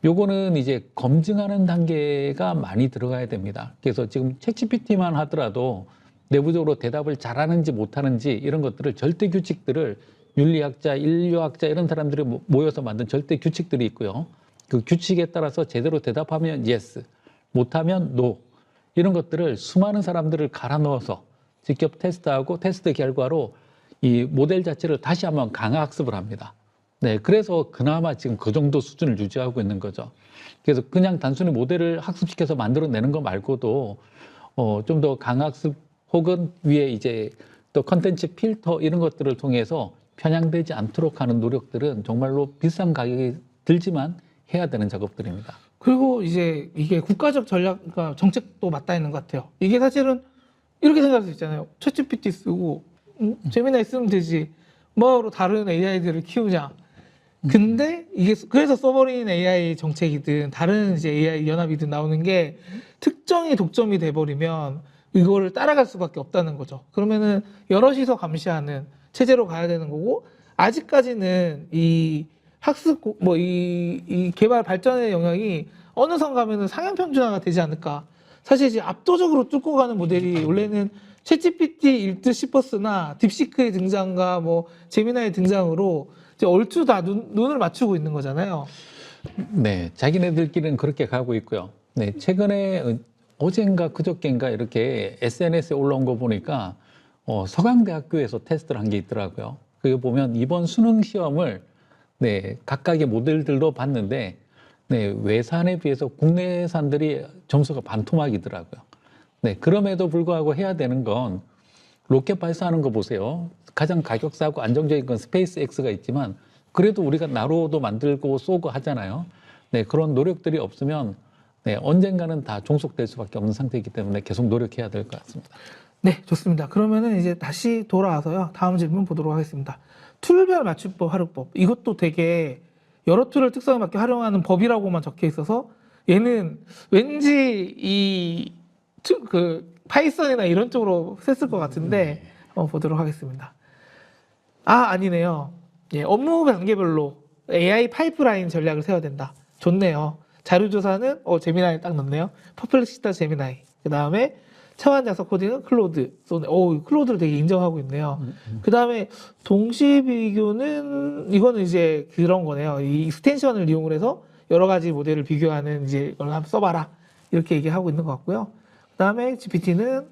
요거는 이제 검증하는 단계가 많이 들어가야 됩니다. 그래서 지금 챗GPT만 하더라도 내부적으로 대답을 잘하는지 못하는지 이런 것들을 절대 규칙들을 윤리학자, 인류학자 이런 사람들이 모여서 만든 절대 규칙들이 있고요. 그 규칙에 따라서 제대로 대답하면 yes, 못하면 no. 이런 것들을 수많은 사람들을 갈아 넣어서 직접 테스트하고 테스트 결과로 이 모델 자체를 다시 한번 강화 학습을 합니다. 네, 그래서 그나마 지금 그 정도 수준을 유지하고 있는 거죠. 그래서 그냥 단순히 모델을 학습시켜서 만들어내는 거 말고도 좀 더 강화 학습 혹은 위에 이제 또 컨텐츠 필터 이런 것들을 통해서 편향되지 않도록 하는 노력들은 정말로 비싼 가격이 들지만 해야 되는 작업들입니다. 그리고 이제 이게 국가적 전략과 정책도 맞닿아 있는 것 같아요. 이게 사실은 이렇게 생각할 수 있잖아요. 챗GPT 쓰고 제미나이 쓰면 되지. 뭐하러 다른 AI들을 키우냐. 근데 이게 그래서 서버린 AI 정책이든 다른 이제 AI 연합이든 나오는 게 특정이 독점이 돼버리면 이거를 따라갈 수밖에 없다는 거죠. 그러면은 여럿이서 감시하는 체제로 가야 되는 거고 아직까지는 이 학습 이 개발 발전의 영역이 어느 선 가면은 상향 평준화가 되지 않을까. 사실 이제 압도적으로 뚫고 가는 모델이 원래는 챗GPT 일 듯 싶었으나 딥시크의 등장과 뭐 제미나의 등장으로 이제 얼추 다 눈을 맞추고 있는 거잖아요. 네, 자기네들끼리는 그렇게 가고 있고요. 네, 최근에 어젠가 그저께인가 이렇게 SNS에 올라온 거 보니까 서강대학교에서 테스트를 한 게 있더라고요. 그게 보면 이번 수능 시험을 네, 각각의 모델들로 봤는데 네, 외산에 비해서 국내산들이 점수가 반토막이더라고요. 네, 그럼에도 불구하고 해야 되는 건 로켓 발사하는 거 보세요. 가장 가격 싸고 안정적인 건 스페이스 X가 있지만 그래도 우리가 나로도 만들고 쏘고 하잖아요. 네, 그런 노력들이 없으면 네, 언젠가는 다 종속될 수밖에 없는 상태이기 때문에 계속 노력해야 될 것 같습니다. 네, 좋습니다. 그러면은 이제 다시 돌아와서요. 다음 질문 보도록 하겠습니다. 툴별 맞춤법 활용법. 이것도 되게 여러 툴을 특성에 맞게 활용하는 법이라고만 적혀 있어서 얘는 왠지 파이썬이나 이런 쪽으로 썼을 것 같은데 한번 보도록 하겠습니다. 아니네요. 예, 업무 단계별로 AI 파이프라인 전략을 세워야 된다. 좋네요. 자료조사는 제미나이 딱 넣네요. 퍼플렉시타 제미나이. 그 다음에 차원 작성 코딩은 클로드. 클로드를 되게 인정하고 있네요. 그 다음에 동시 비교는 이거는 이제 그런 거네요. 이 익스텐션을 이용을 해서 여러 가지 모델을 비교하는 이제 걸 한번 써봐라. 이렇게 얘기하고 있는 것 같고요. 그 다음에 GPT는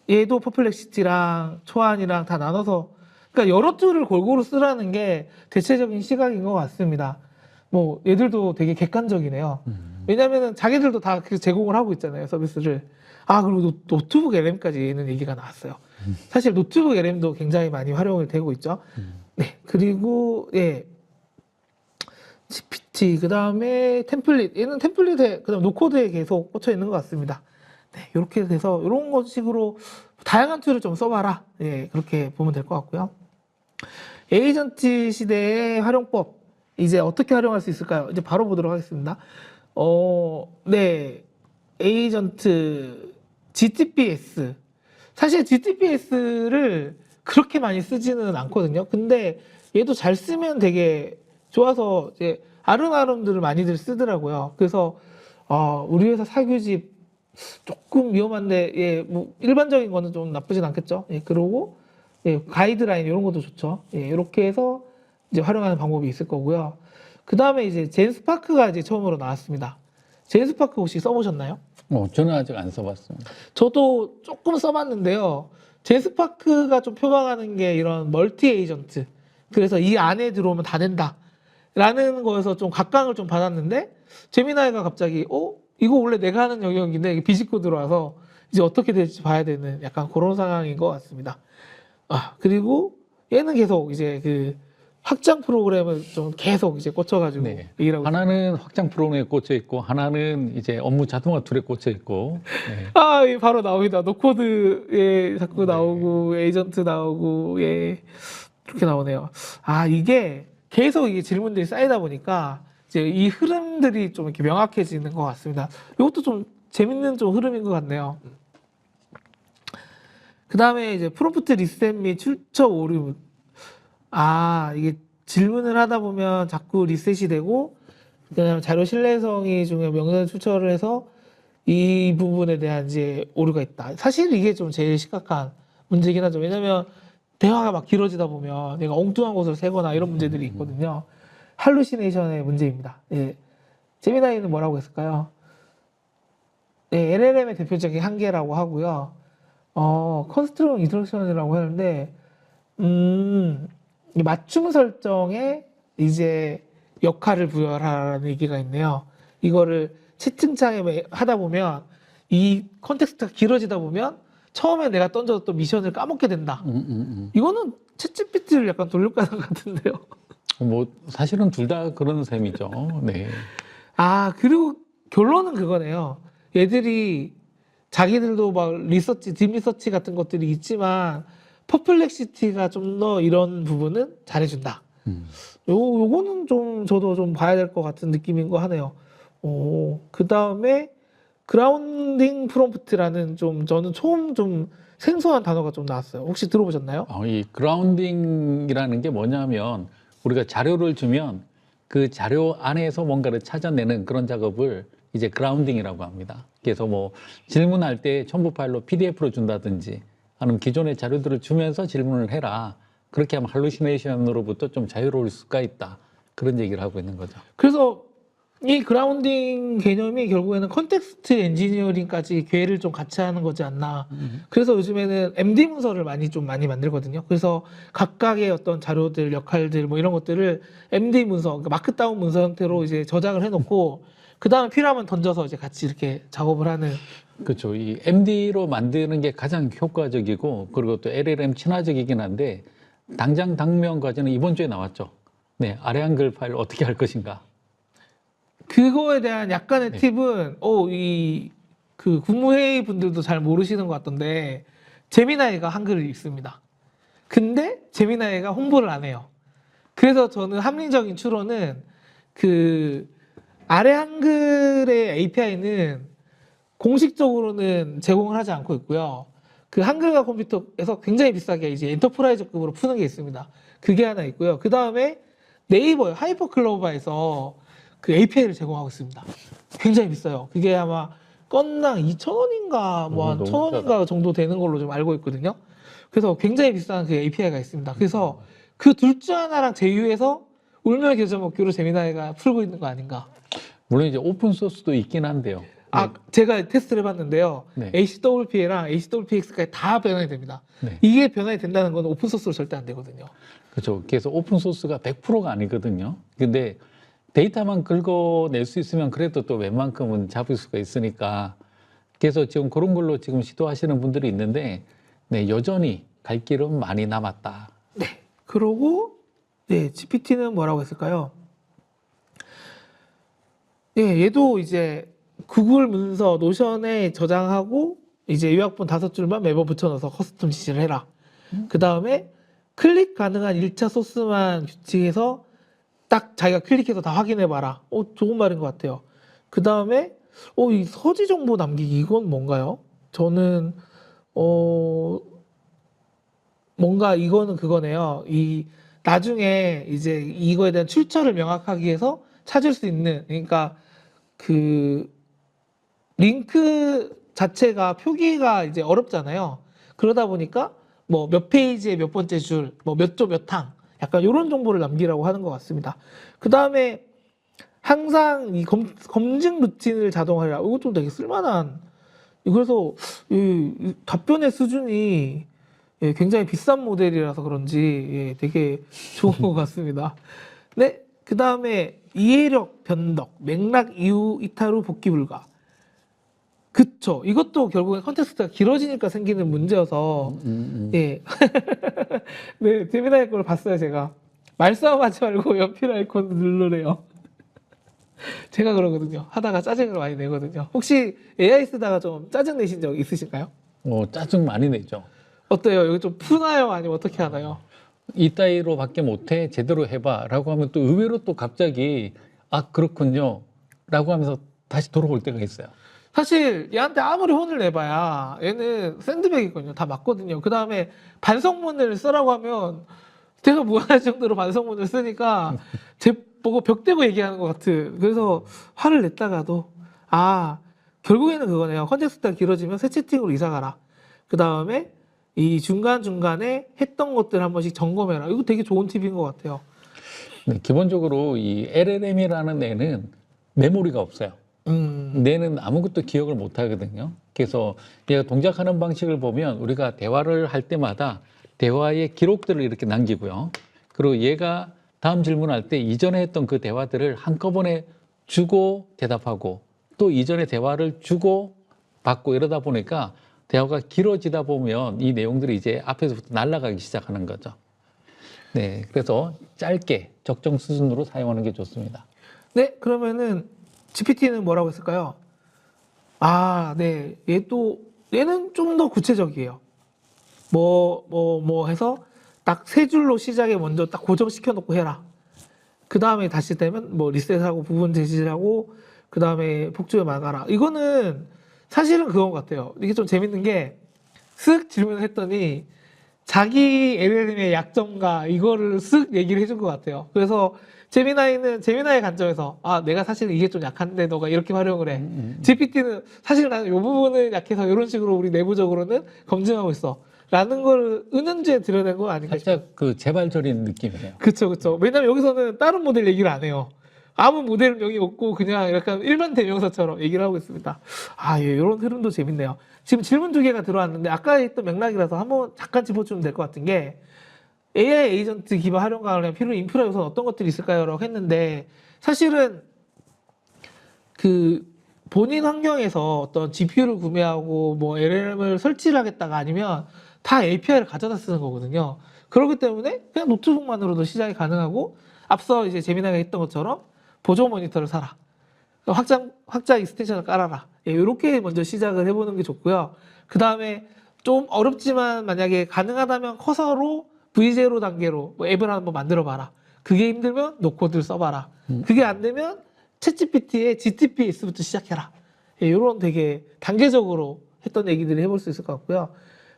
얘도 퍼플렉시티랑 초안이랑 다 나눠서 그러니까 여러 툴을 골고루 쓰라는 게 대체적인 시각인 것 같습니다. 뭐 얘들도 되게 객관적이네요. 왜냐면은 자기들도 다 제공을 하고 있잖아요, 서비스를. 그리고 노트북 LM까지 얘는 얘기가 나왔어요. 사실 노트북 LM도 굉장히 많이 활용이 되고 있죠. 네, 그리고 예, GPT 그 다음에 템플릿 얘는 템플릿에 그다음 노코드에 계속 꽂혀 있는 것 같습니다. 네, 이렇게 돼서 이런 식으로 다양한 툴을 좀 써봐라. 예, 그렇게 보면 될 것 같고요. 에이전트 시대의 활용법 이제 어떻게 활용할 수 있을까요? 이제 바로 보도록 하겠습니다. 네, 에이전트 GTPS 사실 GTPS를 그렇게 많이 쓰지는 않거든요. 근데 얘도 잘 쓰면 되게 좋아서 이제 아름아름들을 많이들 쓰더라고요. 그래서 우리 회사 사규집 조금 위험한데 예, 뭐 일반적인 거는 좀 나쁘진 않겠죠. 예, 그러고 예, 가이드라인 이런 것도 좋죠. 예, 이렇게 해서 이제 활용하는 방법이 있을 거고요. 그 다음에 이제 젠스파크가 이제 처음으로 나왔습니다. 젠스파크 혹시 써보셨나요? 저는 아직 안 써봤습니다. 저도 조금 써봤는데요. 젠스파크가 좀 표방하는 게 이런 멀티 에이전트. 그래서 이 안에 들어오면 다 된다. 라는 거에서 좀 각광을 좀 받았는데, 제미나이가 갑자기, 이거 원래 내가 하는 영역인데, 이게 비집고 들어와서 이제 어떻게 될지 봐야 되는 약간 그런 상황인 것 같습니다. 그리고 얘는 계속 이제 그 확장 프로그램을 좀 계속 이제 꽂혀가지고 네. 얘기를 하고 하나는 확장 프로그램에 꽂혀 있고 하나는 이제 업무 자동화 툴에 꽂혀 있고 네. 예, 바로 나옵니다. 노코드에 자꾸 나오고, 에이전트 나오고, 예. 이렇게 나오네요. 이게 계속 이게 질문들이 쌓이다 보니까 이제 이 흐름들이 좀 이렇게 명확해지는 것 같습니다. 이것도 좀 재밌는 좀 흐름인 것 같네요. 그 다음에 이제 프롬프트 리셋 및 출처 오류. 이게 질문을 하다 보면 자꾸 리셋이 되고, 그다음에 자료 신뢰성이 중에 명령 출처를 해서 이 부분에 대한 이제 오류가 있다. 사실 이게 좀 제일 심각한 문제긴 하죠. 왜냐면 대화가 막 길어지다 보면 내가 엉뚱한 곳을 세거나 이런 문제들이 있거든요. 할루시네이션의 문제입니다. 예. 제미나이는 뭐라고 했을까요? 네, LLM의 대표적인 한계라고 하고요. 컨스트럭 인스트럭션이라고 하는데, 이 맞춤 설정에 이제 역할을 부여하라는 얘기가 있네요. 이거를 채팅창에 하다 보면 이 컨텍스트가 길어지다 보면 처음에 내가 던져줬던 미션을 까먹게 된다. 이거는 챗GPT를 약간 돌려가는 것 같은데요. 뭐 사실은 둘 다 그런 셈이죠. 네. 아, 그리고 결론은 그거네요. 얘들이 자기들도 막 리서치, 딥 리서치 같은 것들이 있지만 퍼플렉시티가 좀 더 이런 부분은 잘해준다. 요거는 좀 저도 좀 봐야 될 것 같은 느낌인 거 하네요. 그 다음에 그라운딩 프롬프트라는 좀 저는 처음 좀 생소한 단어가 좀 나왔어요. 혹시 들어보셨나요? 이 그라운딩이라는 게 뭐냐면 우리가 자료를 주면 그 자료 안에서 뭔가를 찾아내는 그런 작업을 이제 그라운딩이라고 합니다. 그래서 뭐 질문할 때 첨부 파일로 PDF로 준다든지 아니면 기존의 자료들을 주면서 질문을 해라. 그렇게 하면 할루시네이션으로부터 좀 자유로울 수가 있다. 그런 얘기를 하고 있는 거죠. 그래서 이 그라운딩 개념이 결국에는 컨텍스트 엔지니어링까지 궤를 좀 같이 하는 거지 않나. 그래서 요즘에는 MD 문서를 많이 만들거든요. 그래서 각각의 어떤 자료들, 역할들 뭐 이런 것들을 MD 문서, 그러니까 마크다운 문서 형태로 이제 저장을 해놓고 그 다음에 필요하면 던져서 이제 같이 이렇게 작업을 하는. 그렇죠. 이 MD로 만드는 게 가장 효과적이고 그리고 또 LLM 친화적이긴 한데 당장 당면 과제는 이번 주에 나왔죠. 네, 아래 한글 파일 어떻게 할 것인가. 그거에 대한 약간의 네. 팁은 그 국무회의 분들도 잘 모르시는 것 같던데 제미나이가 한글을 읽습니다. 근데 제미나이가 홍보를 안 해요. 그래서 저는 합리적인 추론은 그 아래 한글의 API는 공식적으로는 제공을 하지 않고 있고요. 그 한글과 컴퓨터에서 굉장히 비싸게 이제 엔터프라이즈급으로 푸는 게 있습니다. 그게 하나 있고요. 그 다음에 네이버 하이퍼클로바에서 그 API를 제공하고 있습니다. 굉장히 비싸요. 그게 아마 건당 2,000원인가 뭐 한 너무 1,000원인가 정도 되는 걸로 좀 알고 있거든요. 그래서 굉장히 비싼 그 API가 있습니다. 그래서 그 둘 중 하나랑 제휴해서 울며 겨자 먹기로 재미나이가 풀고 있는 거 아닌가. 물론 이제 오픈 소스도 있긴 한데요. 아, 제가 테스트를 해봤는데요. 네. HWP랑 HWPX까지 다 변환이 됩니다. 네. 이게 변환이 된다는 건 오픈소스로 절대 안 되거든요. 그렇죠. 그래서 오픈 소스가 100%가 아니거든요. 근데 데이터만 긁어낼 수 있으면 그래도 또 웬만큼은 잡을 수가 있으니까 그래서 지금 그런 걸로 지금 시도하시는 분들이 있는데 네, 여전히 갈 길은 많이 남았다. 네. 그러고 네, GPT는 뭐라고 했을까요? 네, 얘도 이제 구글 문서 노션에 저장하고 이제 요약본 5줄만 매번 붙여넣어서 커스텀 지시를 해라. 그 다음에 클릭 가능한 1차 소스만 규칙해서 딱 자기가 클릭해서 다 확인해봐라. 좋은 말인 것 같아요. 그 다음에 이 서지 정보 남기기 이건 뭔가요? 저는 뭔가 이거는 그거네요. 이 나중에 이제 이거에 대한 출처를 명확하게 해서 찾을 수 있는, 그러니까 그 링크 자체가 표기가 이제 어렵잖아요. 그러다 보니까 뭐 몇 페이지에 몇 번째 줄, 뭐 몇 조 몇 항, 약간 이런 정보를 남기라고 하는 것 같습니다. 그 다음에 항상 이 검증 루틴을 자동화해라. 이것도 되게 쓸만한. 그래서 이 답변의 수준이 굉장히 비싼 모델이라서 그런지 되게 좋은 것 같습니다. 네, 그 다음에 이해력 변덕, 맥락 이후 이탈 후 복귀 불가. 그쵸. 이것도 결국엔 컨텍스트가 길어지니까 생기는 문제여서 예. 네, 재미나의 걸 봤어요, 제가. 말싸움하지 말고 연필 아이콘 누르래요. 제가 그러거든요. 하다가 짜증을 많이 내거든요. 혹시 AI 쓰다가 좀 짜증 내신 적 있으신가요? 짜증 많이 내죠. 어때요? 여기 좀 푸나요? 아니면 어떻게 하나요? 이따위로밖에 못해 제대로 해봐라고 하면 또 의외로 또 갑자기 그렇군요 라고 하면서 다시 돌아올 때가 있어요. 사실 얘한테 아무리 혼을 내봐야 얘는 샌드백이거든요. 다 맞거든요. 그 다음에 반성문을 쓰라고 하면 제가 무한할 정도로 반성문을 쓰니까 제 보고 벽 대고 얘기하는 것 같은. 그래서 화를 냈다가도 결국에는 그거네요. 컨텍스트가 길어지면 새 채팅으로 이사 가라. 그 다음에 이 중간중간에 했던 것들 한 번씩 점검해라. 이거 되게 좋은 팁인 것 같아요. 네, 기본적으로 이 LLM이라는 애는 메모리가 없어요. 뇌는 아무것도 기억을 못 하거든요. 그래서 얘가 동작하는 방식을 보면 우리가 대화를 할 때마다 대화의 기록들을 이렇게 남기고요. 그리고 얘가 다음 질문할 때 이전에 했던 그 대화들을 한꺼번에 주고 대답하고 또 이전에 대화를 주고 받고 이러다 보니까 대화가 길어지다 보면 이 내용들이 이제 앞에서부터 날아가기 시작하는 거죠. 네, 그래서 짧게 적정 수준으로 사용하는 게 좋습니다. 네, 그러면은 GPT는 뭐라고 했을까요? 아, 네, 얘는 좀 더 구체적이에요. 뭐 해서 딱 세 줄로 시작에 먼저 딱 고정시켜 놓고 해라. 그 다음에 다시 되면 뭐 리셋하고 부분 제시하고 그 다음에 복주에 막아라. 이거는 사실은 그건 것 같아요. 이게 좀 재밌는 게 쓱 질문을 했더니 자기 LLM의 약점과 이거를 쓱 얘기를 해준 것 같아요. 그래서 제미나이는 제미나이의 관점에서 아 내가 사실 이게 좀 약한데 너가 이렇게 활용을 해. GPT는 사실 나는 이 부분은 약해서 이런 식으로 우리 내부적으로는 검증하고 있어. 라는 걸 은연중에 드러낸 거 아닌가 싶어요. 살짝 그 재발절인 느낌이에요. 그쵸. 왜냐면 여기서는 다른 모델 얘기를 안 해요. 아무 모델은 여기 없고 그냥 약간 일반 대명사처럼 얘기를 하고 있습니다. 아, 예, 이런 흐름도 재밌네요. 지금 질문 2개가 들어왔는데 아까 했던 맥락이라서 한번 잠깐 짚어주면 될 것 같은 게 AI 에이전트 기반 활용 가능한 필요한 인프라 요소는 어떤 것들이 있을까요? 라고 했는데 사실은 그 본인 환경에서 어떤 GPU를 구매하고 뭐 LLM을 설치를 하겠다가 아니면 다 API를 가져다 쓰는 거거든요. 그렇기 때문에 그냥 노트북만으로도 시작이 가능하고 앞서 이제 재미나게 했던 것처럼 보조 모니터를 사라. 확장 익스텐션을 깔아라. 예, 이렇게 먼저 시작을 해보는 게 좋고요. 그 다음에 좀 어렵지만 만약에 가능하다면 커서로 V0 단계로 뭐 앱을 한번 만들어봐라. 그게 힘들면 노코드를 써봐라. 그게 안 되면 챗GPT의 GTPS부터 시작해라. 예, 이런 되게 단계적으로 했던 얘기들을 해볼 수 있을 것 같고요.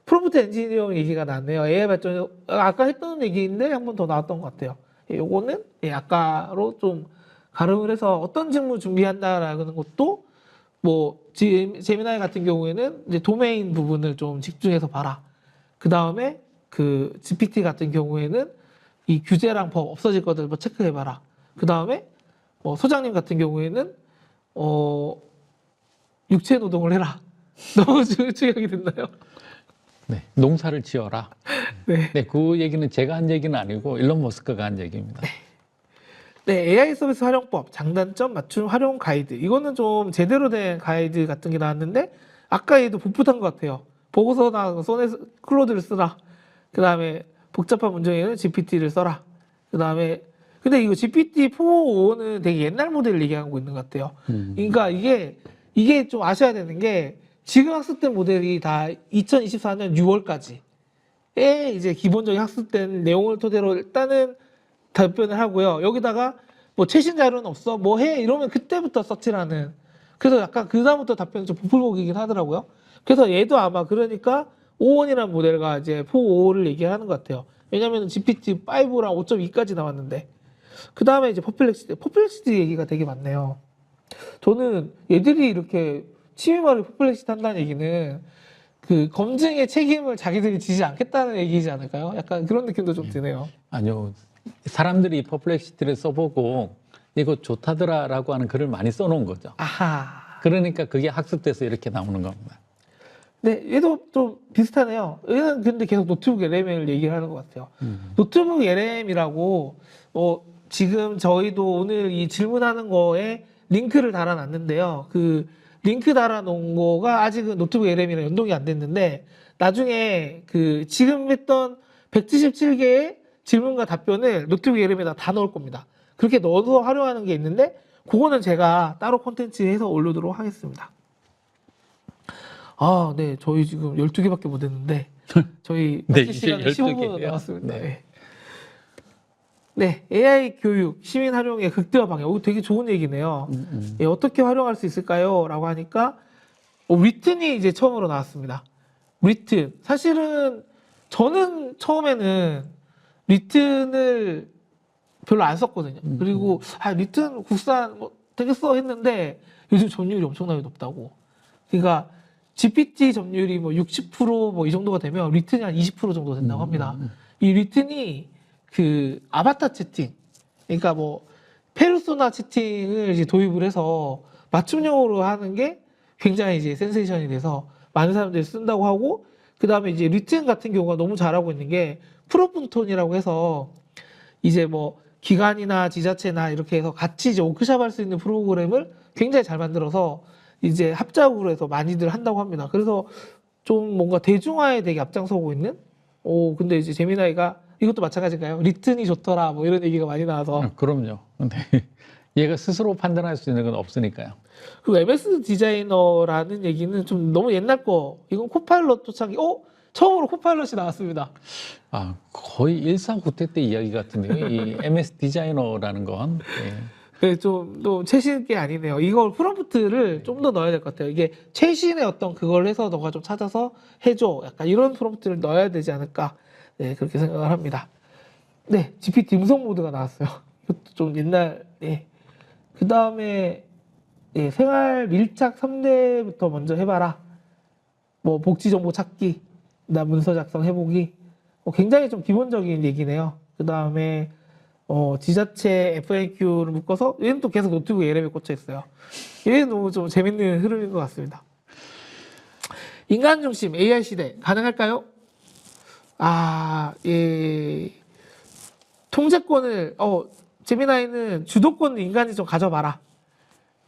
프롬프트 엔지니어링 얘기가 나왔네요. AI 발전, 아까 했던 얘기인데 한 번 더 나왔던 것 같아요. 예, 요거는 예, 아까로 좀 가름을 해서 어떤 직무 준비한다라는 것도 뭐 제미나이 같은 경우에는 이제 도메인 부분을 좀 집중해서 봐라. 그 다음에 그 GPT 같은 경우에는 이 규제랑 법 없어질 것들 뭐 체크해봐라. 그 다음에 뭐 소장님 같은 경우에는 육체 노동을 해라. 너무 충격이 됐나요? 네, 농사를 지어라. 네. 네, 그 얘기는 제가 한 얘기는 아니고 일론 머스크가 한 얘기입니다. 네, AI 서비스 활용법, 장단점, 맞춤 활용 가이드. 이거는 좀 제대로 된 가이드 같은 게 나왔는데 아까 얘도 풋풋한 것 같아요. 보고서나 소넷 클로드를 쓰라. 그 다음에 복잡한 문제에는 GPT를 써라. 그 다음에 근데 이거 GPT-4.5는 되게 옛날 모델을 얘기하고 있는 것 같아요. 그러니까 이게 좀 아셔야 되는 게 지금 학습된 모델이 다 2024년 6월까지에 이제 기본적인 학습된 내용을 토대로 일단은 답변을 하고요. 여기다가 뭐 최신 자료는 없어? 뭐 해? 이러면 그때부터 서치라는. 그래서 약간 그다음부터 답변이 좀 부풀복이긴 하더라고요. 그래서 얘도 아마 그러니까 5원이라는 모델과 이제 4.5를 얘기하는 것 같아요. 왜냐면 GPT-5랑 5.2까지 나왔는데. 그 다음에 이제 퍼플렉시티 얘기가 되게 많네요. 저는 얘들이 이렇게 취미말을 퍼플렉시티 한다는 얘기는 그 검증의 책임을 자기들이 지지 않겠다는 얘기지 않을까요? 약간 그런 느낌도 좀 드네요. 아니요, 사람들이 퍼플렉시티를 써보고 이거 좋다더라라고 하는 글을 많이 써놓은 거죠. 아하. 그러니까 그게 학습돼서 이렇게 나오는 겁니다. 네, 얘도 좀 비슷하네요. 얘는 근데 계속 노트북 LM을 얘기를 하는 것 같아요. 노트북 LM이라고 지금 저희도 오늘 이 질문하는 거에 링크를 달아놨는데요. 그 링크 달아놓은 거가 아직은 노트북 LM이랑 연동이 안 됐는데 나중에 그 지금 했던 177개의 질문과 답변을 노트북 LM에다 다 넣을 겁니다. 그렇게 넣어서 활용하는 게 있는데 그거는 제가 따로 콘텐츠 해서 올리도록 하겠습니다. 아, 네. 저희 지금 12개밖에 못 했는데 저희 네, 마칠 시간은 이제 15분 12개 예요. 남았습니다. 네. 네. AI 교육, 시민 활용의 극대화 방향. 이거 되게 좋은 얘기네요. 예, 어떻게 활용할 수 있을까요? 라고 하니까 리튼이 이제 처음으로 나왔습니다. 리튼. 사실은 저는 처음에는 리튼을 별로 안 썼거든요. 그리고 리튼 국산 뭐 되겠어 했는데 요즘 점유율이 엄청나게 높다고. 그러니까 GPT 점유율이 뭐 60%뭐 이 정도가 되면 리튼이 한 20% 정도 된다고 합니다. 이 리튼이 그 아바타 채팅, 그러니까 뭐 페르소나 채팅을 이제 도입을 해서 맞춤형으로 하는 게 굉장히 이제 센세이션이 돼서 많은 사람들이 쓴다고 하고, 그 다음에 이제 리튼 같은 경우가 너무 잘하고 있는 게 프로분톤이라고 해서 이제 뭐 기관이나 지자체나 이렇게 해서 같이 이제 워크샵 할 수 있는 프로그램을 굉장히 잘 만들어서 이제 합작으로 해서 많이들 한다고 합니다. 그래서 좀 뭔가 대중화에 되게 앞장서고 있는? 근데 이제 제미나이가 이것도 마찬가지인가요? 리튼이 좋더라, 뭐 이런 얘기가 많이 나와서. 그럼요. 근데 얘가 스스로 판단할 수 있는 건 없으니까요. 그리고 MS 디자이너라는 얘기는 좀 너무 옛날 거, 이건 코파일럿 초창기, 처음으로 코파일럿이 나왔습니다. 거의 일사후퇴 때 이야기 같은데요. 이 MS 디자이너라는 건. 네, 좀 또 최신 게 아니네요. 이걸 프롬프트를 좀 더 넣어야 될 것 같아요. 이게 최신의 어떤 그걸 해서 너가 좀 찾아서 해줘. 약간 이런 프롬프트를 넣어야 되지 않을까. 네, 그렇게 생각을 합니다. 네, GPT 음성 모드가 나왔어요. 이것도 좀 옛날, 네. 그 다음에, 네, 생활 밀착 3대부터 먼저 해봐라. 뭐, 복지 정보 찾기, 그다음 문서 작성 해보기. 굉장히 좀 기본적인 얘기네요. 그 다음에, 지자체 FAQ를 묶어서, 얘는 또 계속 노트북 ARM에 꽂혀 있어요. 얘는 너무 좀 재밌는 흐름인 것 같습니다. 인간 중심 AI 시대 가능할까요? 예. 통제권을, 제미나이는 주도권을 인간이 좀 가져봐라.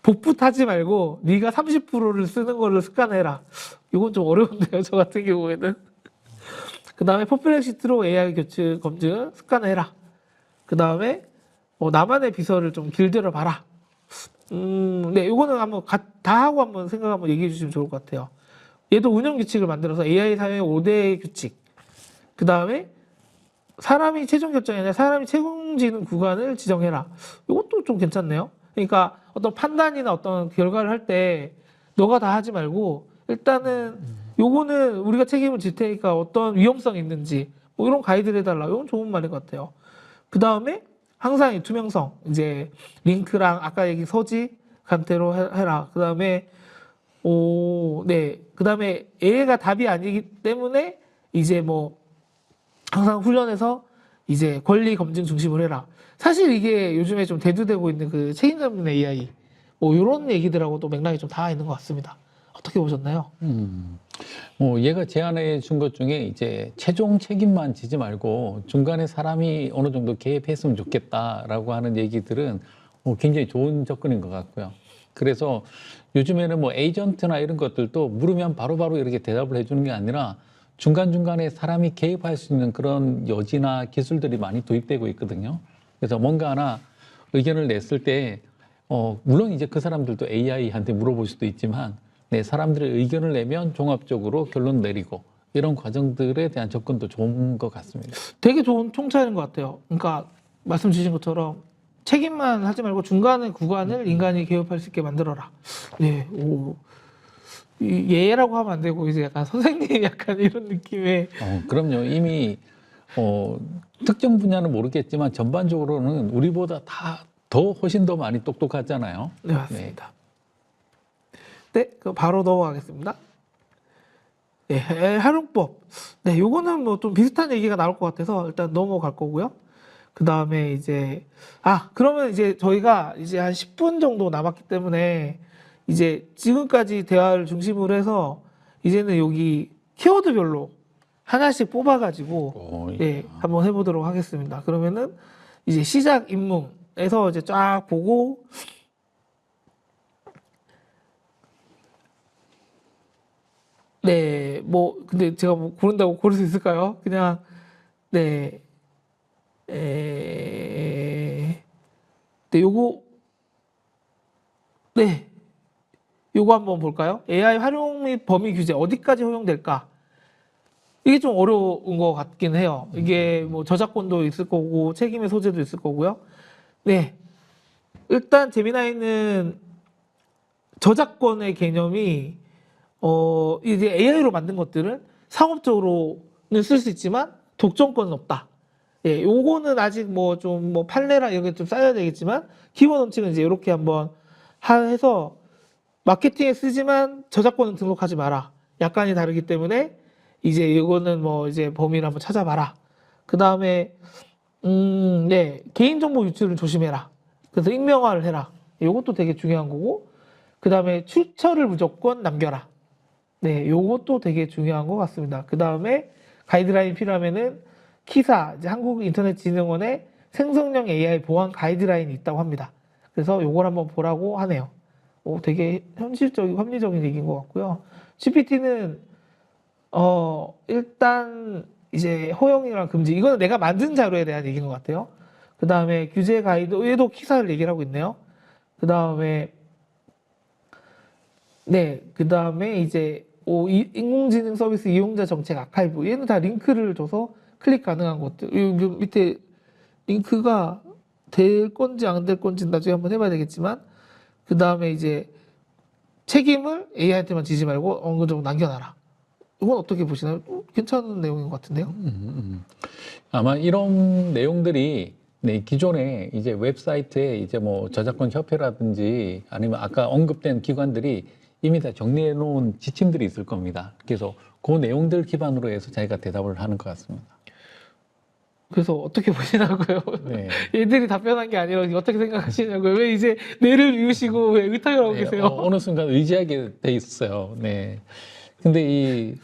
복붙 하지 말고 네가 30%를 쓰는 거를 습관해라. 이건 좀 어려운데요, 저 같은 경우에는. 그 다음에 퍼플렉시티로 AI 교측 검증 습관해라. 그 다음에 나만의 비서를 좀 길들여 봐라. 네, 이거는 한번 다 하고 한번 생각 한번 얘기해 주시면 좋을 것 같아요. 얘도 운영 규칙을 만들어서 AI 사회 5대 규칙. 그 다음에 사람이 최종 결정이 아니라 사람이 책임지는 구간을 지정해라. 이것도 좀 괜찮네요. 그러니까 어떤 판단이나 어떤 결과를 할 때 너가 다 하지 말고 일단은 요거는 우리가 책임을 질 테니까 어떤 위험성이 있는지 뭐 이런 가이드를 해달라. 이건 좋은 말인 것 같아요. 그 다음에 항상 이 투명성, 이제 링크랑 아까 얘기 서지 간태로 해라. 그 다음에 네, 그 다음에 AI가 답이 아니기 때문에 이제 뭐 항상 훈련해서 이제 권리 검증 중심으로 해라. 사실 이게 요즘에 좀 대두되고 있는 그 책임감 있는 AI 뭐 이런 얘기들하고도 맥락이 좀 닿아 있는 것 같습니다. 어떻게 보셨나요? 얘가 제안해 준 것 중에 이제 최종 책임만 지지 말고 중간에 사람이 어느 정도 개입했으면 좋겠다라고 하는 얘기들은 굉장히 좋은 접근인 것 같고요. 그래서 요즘에는 뭐 에이전트나 이런 것들도 물으면 바로바로 이렇게 대답을 해주는 게 아니라 중간중간에 사람이 개입할 수 있는 그런 여지나 기술들이 많이 도입되고 있거든요. 그래서 뭔가 하나 의견을 냈을 때, 물론 이제 그 사람들도 AI한테 물어볼 수도 있지만, 네, 사람들의 의견을 내면 종합적으로 결론 내리고, 이런 과정들에 대한 접근도 좋은 것 같습니다. 되게 좋은 총차이인 것 같아요. 그러니까 말씀 주신 것처럼 책임만 하지 말고 중간의 구간을 인간이 개입할 수 있게 만들어라. 네, 얘라고 하면 안 되고 이제 약간 선생님 약간 이런 느낌의. 그럼요. 이미 특정 분야는 모르겠지만 전반적으로는 우리보다 더 훨씬 더 많이 똑똑하잖아요. 네, 맞습니다. 네, 그럼 바로 넘어가겠습니다. 네, 활용법. 네, 요거는 뭐 좀 비슷한 얘기가 나올 것 같아서 일단 넘어갈 거고요. 그 다음에 이제, 그러면 이제 저희가 이제 한 10분 정도 남았기 때문에 이제 지금까지 대화를 중심으로 해서 이제는 여기 키워드별로 하나씩 뽑아가지고 네, 한번 해보도록 하겠습니다. 그러면은 이제 시작 입문에서 이제 쫙 보고 네, 뭐 근데 제가 뭐 고른다고 고를 수 있을까요? 그냥 네, 요거 네. 요거 한번 볼까요? AI 활용 및 범위 규제 어디까지 허용될까? 이게 좀 어려운 것 같긴 해요. 이게 뭐 저작권도 있을 거고 책임의 소재도 있을 거고요. 네, 일단 제미나이는 저작권의 개념이 이제 AI로 만든 것들은 상업적으로는 쓸 수 있지만 독점권은 없다. 예, 요거는 아직 뭐 좀 뭐 판례랑 이런 게 좀 쌓여야 되겠지만 기본 원칙은 이제 이렇게 한번 해서 마케팅에 쓰지만 저작권은 등록하지 마라. 약관이 다르기 때문에 이제 이거는 뭐 이제 범위를 한번 찾아봐라. 그 다음에 네, 개인정보 유출을 조심해라. 그래서 익명화를 해라. 이것도 되게 중요한 거고. 그 다음에 출처를 무조건 남겨라. 네, 요것도 되게 중요한 것 같습니다. 그 다음에 가이드라인 필요하면은 키사, 이제 한국인터넷진흥원의 생성형 AI 보안 가이드라인이 있다고 합니다. 그래서 요걸 한번 보라고 하네요. 되게 현실적이고 합리적인 얘기인 것 같고요. GPT는 일단 이제 허용이랑 금지, 이거는 내가 만든 자료에 대한 얘기인 것 같아요. 그 다음에 규제 가이드, 얘도 키사를 얘기를 하고 있네요. 그 다음에 네, 그 다음에 이제 인공지능 서비스 이용자 정책 아카이브, 얘는 다 링크를 줘서 클릭 가능한 것들. 이 밑에 링크가 될 건지 안 될 건지 나중에 한번 해봐야 되겠지만, 그 다음에 이제 책임을 AI한테만 지지 말고 어느 정도 남겨놔라. 이건 어떻게 보시나요? 괜찮은 내용인 것 같은데요. 아마 이런 내용들이 네, 기존에 이제 웹사이트에 이제 뭐 저작권 협회라든지 아니면 아까 언급된 기관들이 이미 다 정리해 놓은 지침들이 있을 겁니다. 그래서 그 내용들 기반으로 해서 자기가 대답을 하는 것 같습니다. 그래서 어떻게 보시냐고요? 네. 얘들이 답변한 게 아니라 어떻게 생각하시냐고요? 왜 이제 뇌를 비우시고 왜 의탁을 하고 네, 계세요? 어느 순간 의지하게 돼 있어요. 네. 근데 이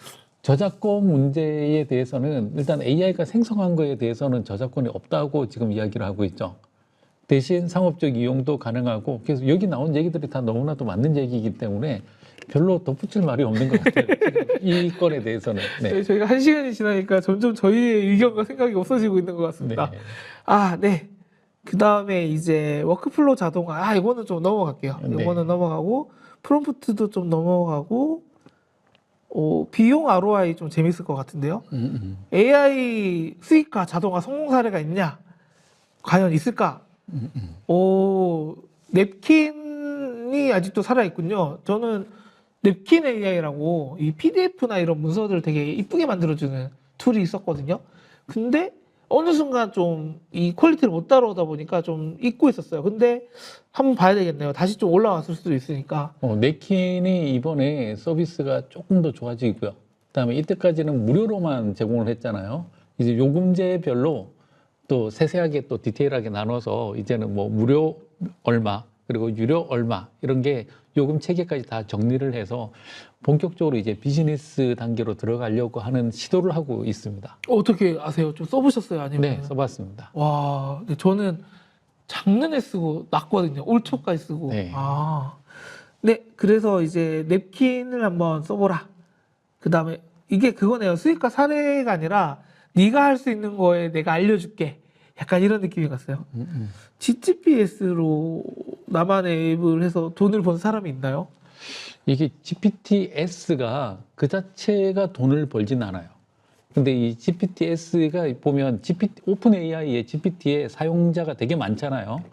저작권 문제에 대해서는 일단 AI가 생성한 거에 대해서는 저작권이 없다고 지금 이야기를 하고 있죠. 대신 상업적 이용도 가능하고, 그래서 여기 나온 얘기들이 다 너무나도 맞는 얘기이기 때문에 별로 덧붙일 말이 없는 것 같아요. 이 건에 대해서는. 네. 네, 저희가 한 시간이 지나니까 점점 저희의 의견과 생각이 없어지고 있는 것 같습니다. 네. 네. 그 다음에 이제 워크플로우 자동화. 이거는 좀 넘어갈게요. 네. 이거는 넘어가고, 프롬프트도 좀 넘어가고, 비용 ROI 좀 재밌을 것 같은데요. AI 수익화 자동화 성공 사례가 있냐? 과연 있을까? 냅킨이 아직도 살아있군요. 저는 냅킨 AI라고 이 PDF나 이런 문서들을 되게 이쁘게 만들어주는 툴이 있었거든요. 근데 어느 순간 좀 이 퀄리티를 못 따라오다 보니까 좀 잊고 있었어요. 근데 한번 봐야 되겠네요. 다시 좀 올라왔을 수도 있으니까. 넷킨이 이번에 서비스가 조금 더 좋아지고요. 그다음에 이때까지는 무료로만 제공을 했잖아요. 이제 요금제별로 또 세세하게 또 디테일하게 나눠서 이제는 뭐 무료 얼마 그리고 유료 얼마 이런 게 요금 체계까지 다 정리를 해서 본격적으로 이제 비즈니스 단계로 들어가려고 하는 시도를 하고 있습니다. 어떻게 아세요? 좀 써보셨어요? 아니면? 네, 써봤습니다. 와, 근데 저는 작년에 쓰고 났거든요. 올 초까지 쓰고. 네. 네, 그래서 이제 냅킨을 한번 써보라. 그 다음에 이게 그거네요. 수익화 사례가 아니라 네가 할 수 있는 거에 내가 알려줄게. 약간 이런 느낌이 갔어요. GPS로 나만의 앱을 해서 돈을 번 사람이 있나요? 이게 GPTS가 그 자체가 돈을 벌진 않아요. 근데 이 GPTS가 보면 오픈 AI의 GPT의 사용자가 되게 많잖아요.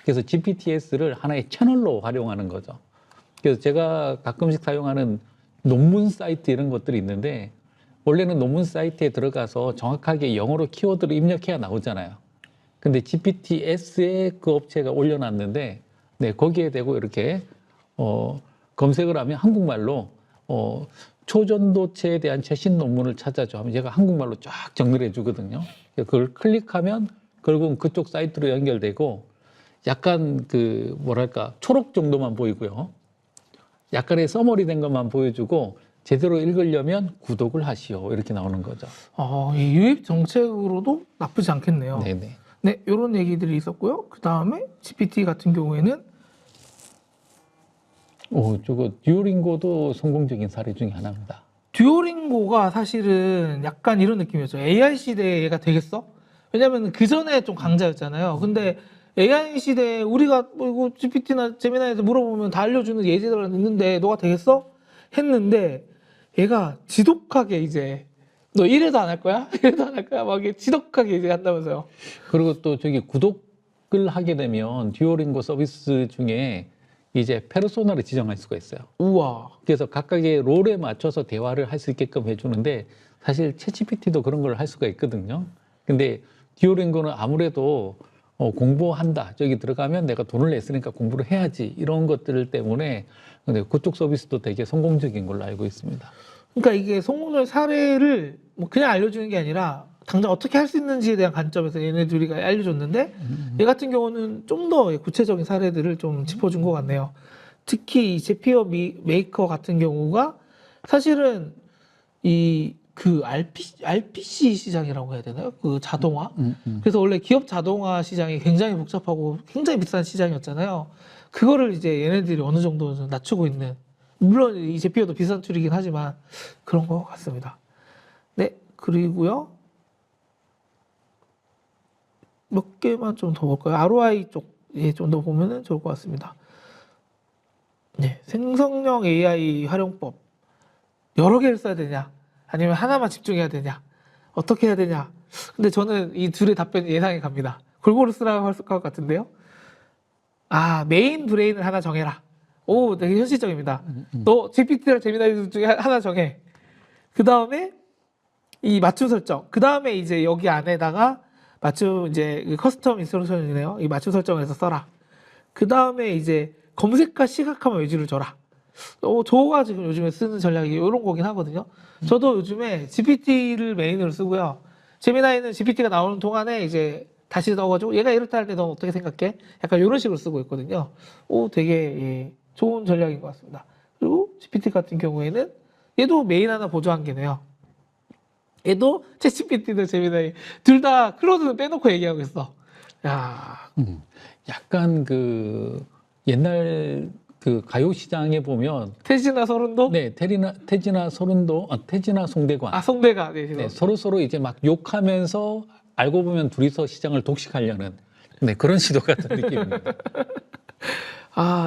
그래서 GPTS를 하나의 채널로 활용하는 거죠. 그래서 제가 가끔씩 사용하는 논문 사이트 이런 것들이 있는데 원래는 논문 사이트에 들어가서 정확하게 영어로 키워드를 입력해야 나오잖아요. 근데 GPTS에 그 업체가 올려놨는데 네, 거기에 대고 이렇게 검색을 하면 한국말로 초전도체에 대한 최신 논문을 찾아줘 하면 얘가 한국말로 쫙 정리를 해주거든요. 그걸 클릭하면 결국은 그쪽 사이트로 연결되고 약간 그 뭐랄까 초록 정도만 보이고요. 약간의 서머리 된 것만 보여주고 제대로 읽으려면 구독을 하시오 이렇게 나오는 거죠. 이 유입 정책으로도 나쁘지 않겠네요. 네네. 네, 이런 얘기들이 있었고요. 그 다음에 GPT 같은 경우에는 저거 듀오링고도 성공적인 사례 중에 하나입니다. 듀오링고가 사실은 약간 이런 느낌이었죠. AI 시대에 얘가 되겠어? 왜냐면 그 전에 좀 강자였잖아요. 근데 AI 시대에 우리가 뭐 이거 GPT나 제미나이에서 물어보면 다 알려주는 예제들은 있는데 너가 되겠어? 했는데 얘가 지독하게 이제 너 이래도 안 할 거야? 이래도 안 할 거야? 막 이게 지독하게 이제 한다면서요. 그리고 또 저기 구독을 하게 되면 듀오링고 서비스 중에 이제 페르소나를 지정할 수가 있어요. 우와. 그래서 각각의 롤에 맞춰서 대화를 할 수 있게끔 해주는데 사실 챗GPT도 그런 걸 할 수가 있거든요. 근데 듀오링고는 아무래도 공부한다. 저기 들어가면 내가 돈을 냈으니까 공부를 해야지. 이런 것들 때문에 근데 그쪽 서비스도 되게 성공적인 걸로 알고 있습니다. 그러니까 이게 성공적 사례를 뭐 그냥 알려주는 게 아니라 당장 어떻게 할 수 있는지에 대한 관점에서 얘네 둘이가 알려줬는데 얘 같은 경우는 좀 더 구체적인 사례들을 좀 짚어준 것 같네요. 특히 이 제피어 메이커 같은 경우가 사실은 그 RPC 시장이라고 해야 되나요? 그 자동화. 그래서 원래 기업 자동화 시장이 굉장히 복잡하고 굉장히 비싼 시장이었잖아요. 그거를 이제 얘네들이 어느 정도 좀 낮추고 있는, 물론 이 제피어도 비싼 툴이긴 하지만 그런 것 같습니다. 네, 그리고요. 몇 개만 좀 더 볼까요? ROI 쪽에 좀 더 보면은 좋을 것 같습니다. 네, 생성형 AI 활용법. 여러 개를 써야 되냐? 아니면 하나만 집중해야 되냐? 어떻게 해야 되냐? 근데 저는 이 둘의 답변이 예상이 갑니다. 골고루 쓰라고 할 것 같은데요. 메인 브레인을 하나 정해라. 오, 되게 현실적입니다. 너 GPT랑 제미나이 중에 하나 정해. 그 다음에 이 맞춤 설정. 그 다음에 이제 여기 안에다가 맞춤 이제 커스텀 인스트럭션이네요. 이 맞춤 설정에서 써라. 그 다음에 이제 검색과 시각화만 위주를 줘라. 저가 지금 요즘에 쓰는 전략이 이런 거긴 하거든요. 저도 요즘에 GPT를 메인으로 쓰고요. 제미나이는 GPT가 나오는 동안에 이제 다시 넣어가지고 얘가 이렇다 할 때 넌 어떻게 생각해? 약간 이런 식으로 쓰고 있거든요. 되게 좋은 전략인 것 같습니다. 그리고 GPT 같은 경우에는 얘도 메인 하나 보조한 게네요. 얘도 챗GPT도 제미나이 둘 다 클로드는 빼놓고 얘기하고 있어. 야, 약간 그 옛날 그 가요 시장에 보면 태진아 서른도? 네, 태진아 소른도, 태진아 송대관. 송대가. 네, 네, 서로 이제 막 욕하면서 알고 보면 둘이서 시장을 독식하려는 네, 그런 시도 같은 느낌입니다.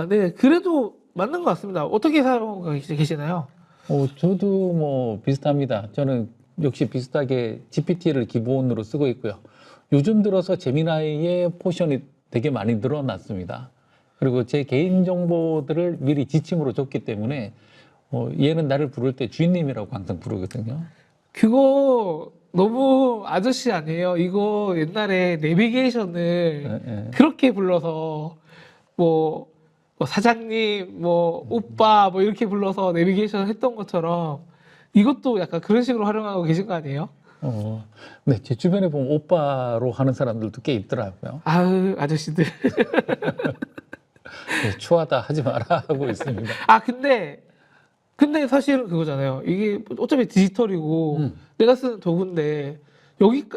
네. 그래도 맞는 것 같습니다. 어떻게 사용하고 계시나요? 저도 뭐 비슷합니다. 저는 역시 비슷하게 GPT를 기본으로 쓰고 있고요. 요즘 들어서 제미나이의 포션이 되게 많이 늘어났습니다. 그리고 제 개인 정보들을 미리 지침으로 줬기 때문에 얘는 나를 부를 때 주인님이라고 항상 부르거든요. 그거 너무 아저씨 아니에요? 이거 옛날에 내비게이션을 네. 그렇게 불러서 뭐 사장님, 오빠 이렇게 불러서 내비게이션 했던 것처럼 이것도 약간 그런 식으로 활용하고 계신 거 아니에요? 네, 제 주변에 보면 오빠로 하는 사람들도 꽤 있더라고요. 아유, 아저씨들. 네, 추하다 하지 마라 하고 있습니다. 근데 사실은 그거잖아요. 이게 어차피 디지털이고 내가 쓰는 도구인데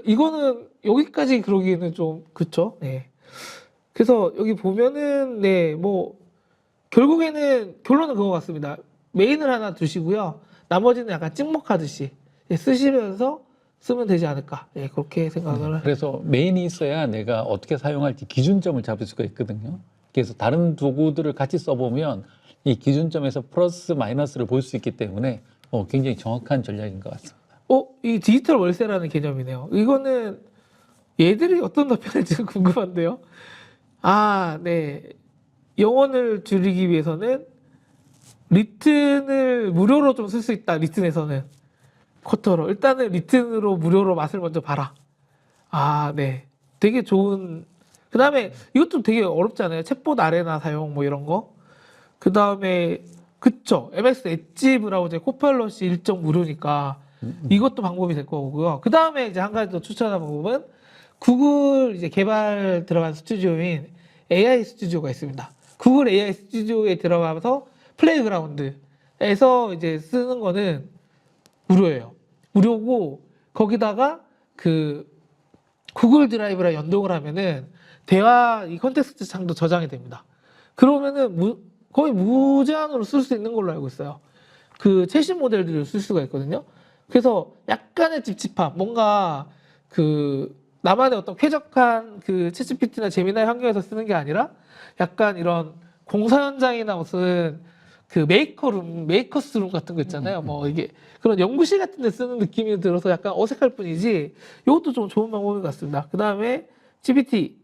이거는 여기까지 그러기에는 좀 그쵸? 네. 그래서 여기 보면은 결국에는 결론은 그거 같습니다. 메인을 하나 두시고요. 나머지는 약간 찍먹하듯이 쓰시면서 쓰면 되지 않을까. 그렇게 생각을. 그래서 메인이 있어야 내가 어떻게 사용할지 기준점을 잡을 수가 있거든요. 그래서 다른 도구들을 같이 써보면 이 기준점에서 플러스 마이너스를 볼 수 있기 때문에 굉장히 정확한 전략인 것 같습니다. 이 디지털 월세라는 개념이네요. 이거는 얘들이 어떤 답변일지 궁금한데요. 네. 영원을 줄이기 위해서는 리튼을 무료로 좀 쓸 수 있다. 리튼에서는 쿼터로 일단은 리튼으로 무료로 맛을 먼저 봐라. 네. 되게 좋은. 그 다음에 이것도 되게 어렵잖아요. 챗봇 아레나 사용 이런 거. 그 다음에 그쵸. MX 엣지 브라우저의 코파일럿이 일정 무료니까 이것도 방법이 될 거고요. 그 다음에 이제 한 가지 더 추천한 방법은 구글 이제 개발 들어간 스튜디오인 AI 스튜디오가 있습니다. 구글 AI 스튜디오에 들어가서 플레이그라운드에서 이제 쓰는 거는 무료예요. 무료고 거기다가 그 구글 드라이브랑 연동을 하면은 대화 이 컨텍스트 창도 저장이 됩니다. 그러면은 거의 무제한으로 쓸 수 있는 걸로 알고 있어요. 그 최신 모델들을 쓸 수가 있거든요. 그래서 약간의 찝찝함, 뭔가 그 나만의 어떤 쾌적한 그 챗GPT나 제미나이 환경에서 쓰는 게 아니라 약간 이런 공사 현장이나 무슨 그 메이커스룸 같은 거 있잖아요. 이게 그런 연구실 같은 데 쓰는 느낌이 들어서 약간 어색할 뿐이지 이것도 좀 좋은 방법인 것 같습니다. 그 다음에 GPT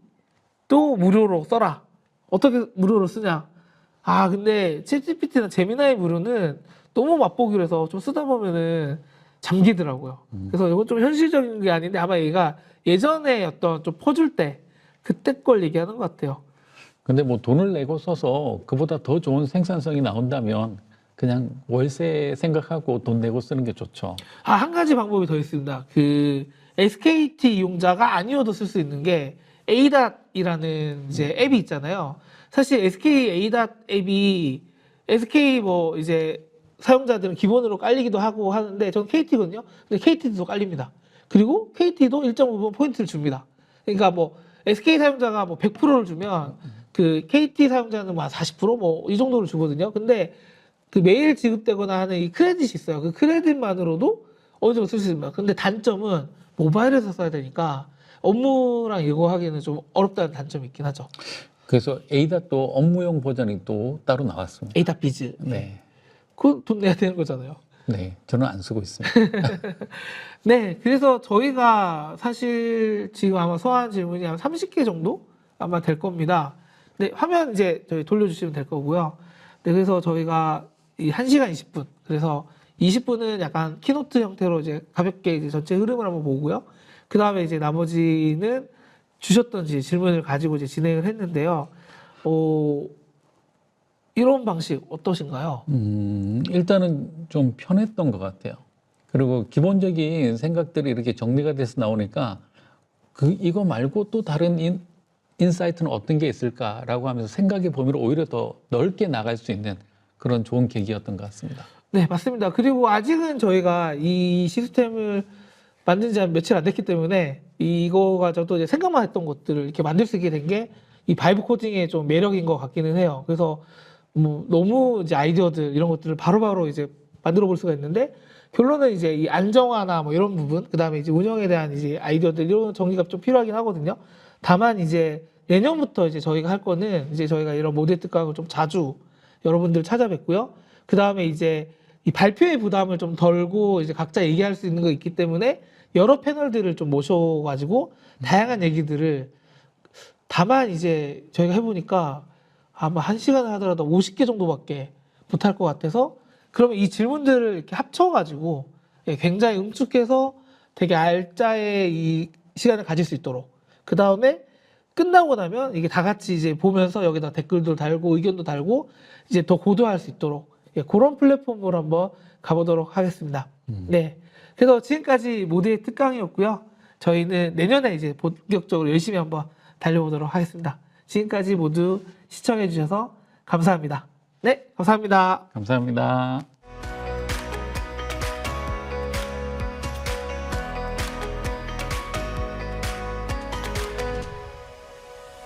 또 무료로 써라. 어떻게 무료로 쓰냐? 근데 챗GPT나 제미나이 무료는 너무 맛보기로 해서 좀 쓰다 보면은 잠기더라고요. 그래서 이건 좀 현실적인 게 아닌데 아마 얘가 예전에 어떤 좀 퍼줄 때 그때 걸 얘기하는 것 같아요. 근데 뭐 돈을 내고 써서 그보다 더 좋은 생산성이 나온다면 그냥 월세 생각하고 돈 내고 쓰는 게 좋죠. 한 가지 방법이 더 있습니다. 그 SKT 이용자가 아니어도 쓸 수 있는 게 ADAT이라는 이제 앱이 있잖아요. 사실 SK A.dot 앱이 SK 뭐 이제 사용자들은 기본으로 깔리기도 하고 하는데 전 KT거든요. 근데 KT도 깔립니다. 그리고 KT도 일정 부분 포인트를 줍니다. 그러니까 뭐 SK 사용자가 뭐 100%를 주면 그 KT 사용자는 뭐 40%뭐 이 정도를 주거든요. 근데 그 매일 지급되거나 하는 이 크레딧이 있어요. 그 크레딧만으로도 어느 정도 쓸 수 있습니다. 근데 단점은 모바일에서 써야 되니까 업무랑 이거 하기에는 좀 어렵다는 단점이 있긴 하죠. 그래서 에이닷도 업무용 버전이 또 따로 나왔습니다. A.Biz. 네. 그건 돈 내야 되는 거잖아요. 네. 저는 안 쓰고 있습니다. 네, 그래서 저희가 사실 지금 아마 소화한 질문이 한 30개 정도 아마 될 겁니다. 네, 화면 이제 저희 돌려주시면 될 거고요. 네, 그래서 저희가 이 1시간 20분, 그래서 20분은 약간 키노트 형태로 이제 가볍게 이제 전체 흐름을 한번 보고요. 그 다음에 이제 나머지는 주셨던 이제 질문을 가지고 이제 진행을 했는데요. 이런 방식 어떠신가요? 일단은 좀 편했던 것 같아요. 그리고 기본적인 생각들이 이렇게 정리가 돼서 나오니까 이거 말고 또 다른 인사이트는 어떤 게 있을까라고 하면서 생각의 범위를 오히려 더 넓게 나갈 수 있는 그런 좋은 계기였던 것 같습니다. 네, 맞습니다. 그리고 아직은 저희가 이 시스템을 만든 지 한 며칠 안 됐기 때문에 이거가 저도 이제 생각만 했던 것들을 이렇게 만들 수 있게 된 게 이 바이브 코딩의 좀 매력인 것 같기는 해요. 그래서 뭐 너무 이제 아이디어들 이런 것들을 바로바로 이제 만들어 볼 수가 있는데 결론은 이제 이 안정화나 뭐 이런 부분, 그 다음에 이제 운영에 대한 이제 아이디어들 이런 정리가 좀 필요하긴 하거든요. 다만 이제 내년부터 이제 저희가 할 거는 이제 저희가 이런 모델 특강을 좀 자주 여러분들 찾아뵙고요. 그 다음에 이제 이 발표의 부담을 좀 덜고 이제 각자 얘기할 수 있는 거 있기 때문에 여러 패널들을 좀 모셔가지고 다양한 얘기들을 다만 이제 저희가 해보니까 아마 1시간을 하더라도 50개 정도밖에 못할 것 같아서 그러면 이 질문들을 이렇게 합쳐가지고 굉장히 응축해서 되게 알짜의 이 시간을 가질 수 있도록 그 다음에 끝나고 나면 이게 다 같이 이제 보면서 여기다 댓글도 달고 의견도 달고 이제 더 고도할 수 있도록 그런 플랫폼으로 한번 가보도록 하겠습니다. 네. 그래서 지금까지 모두의 특강이었고요. 저희는 내년에 이제 본격적으로 열심히 한번 달려보도록 하겠습니다. 지금까지 모두 시청해주셔서 감사합니다. 네, 감사합니다. 감사합니다.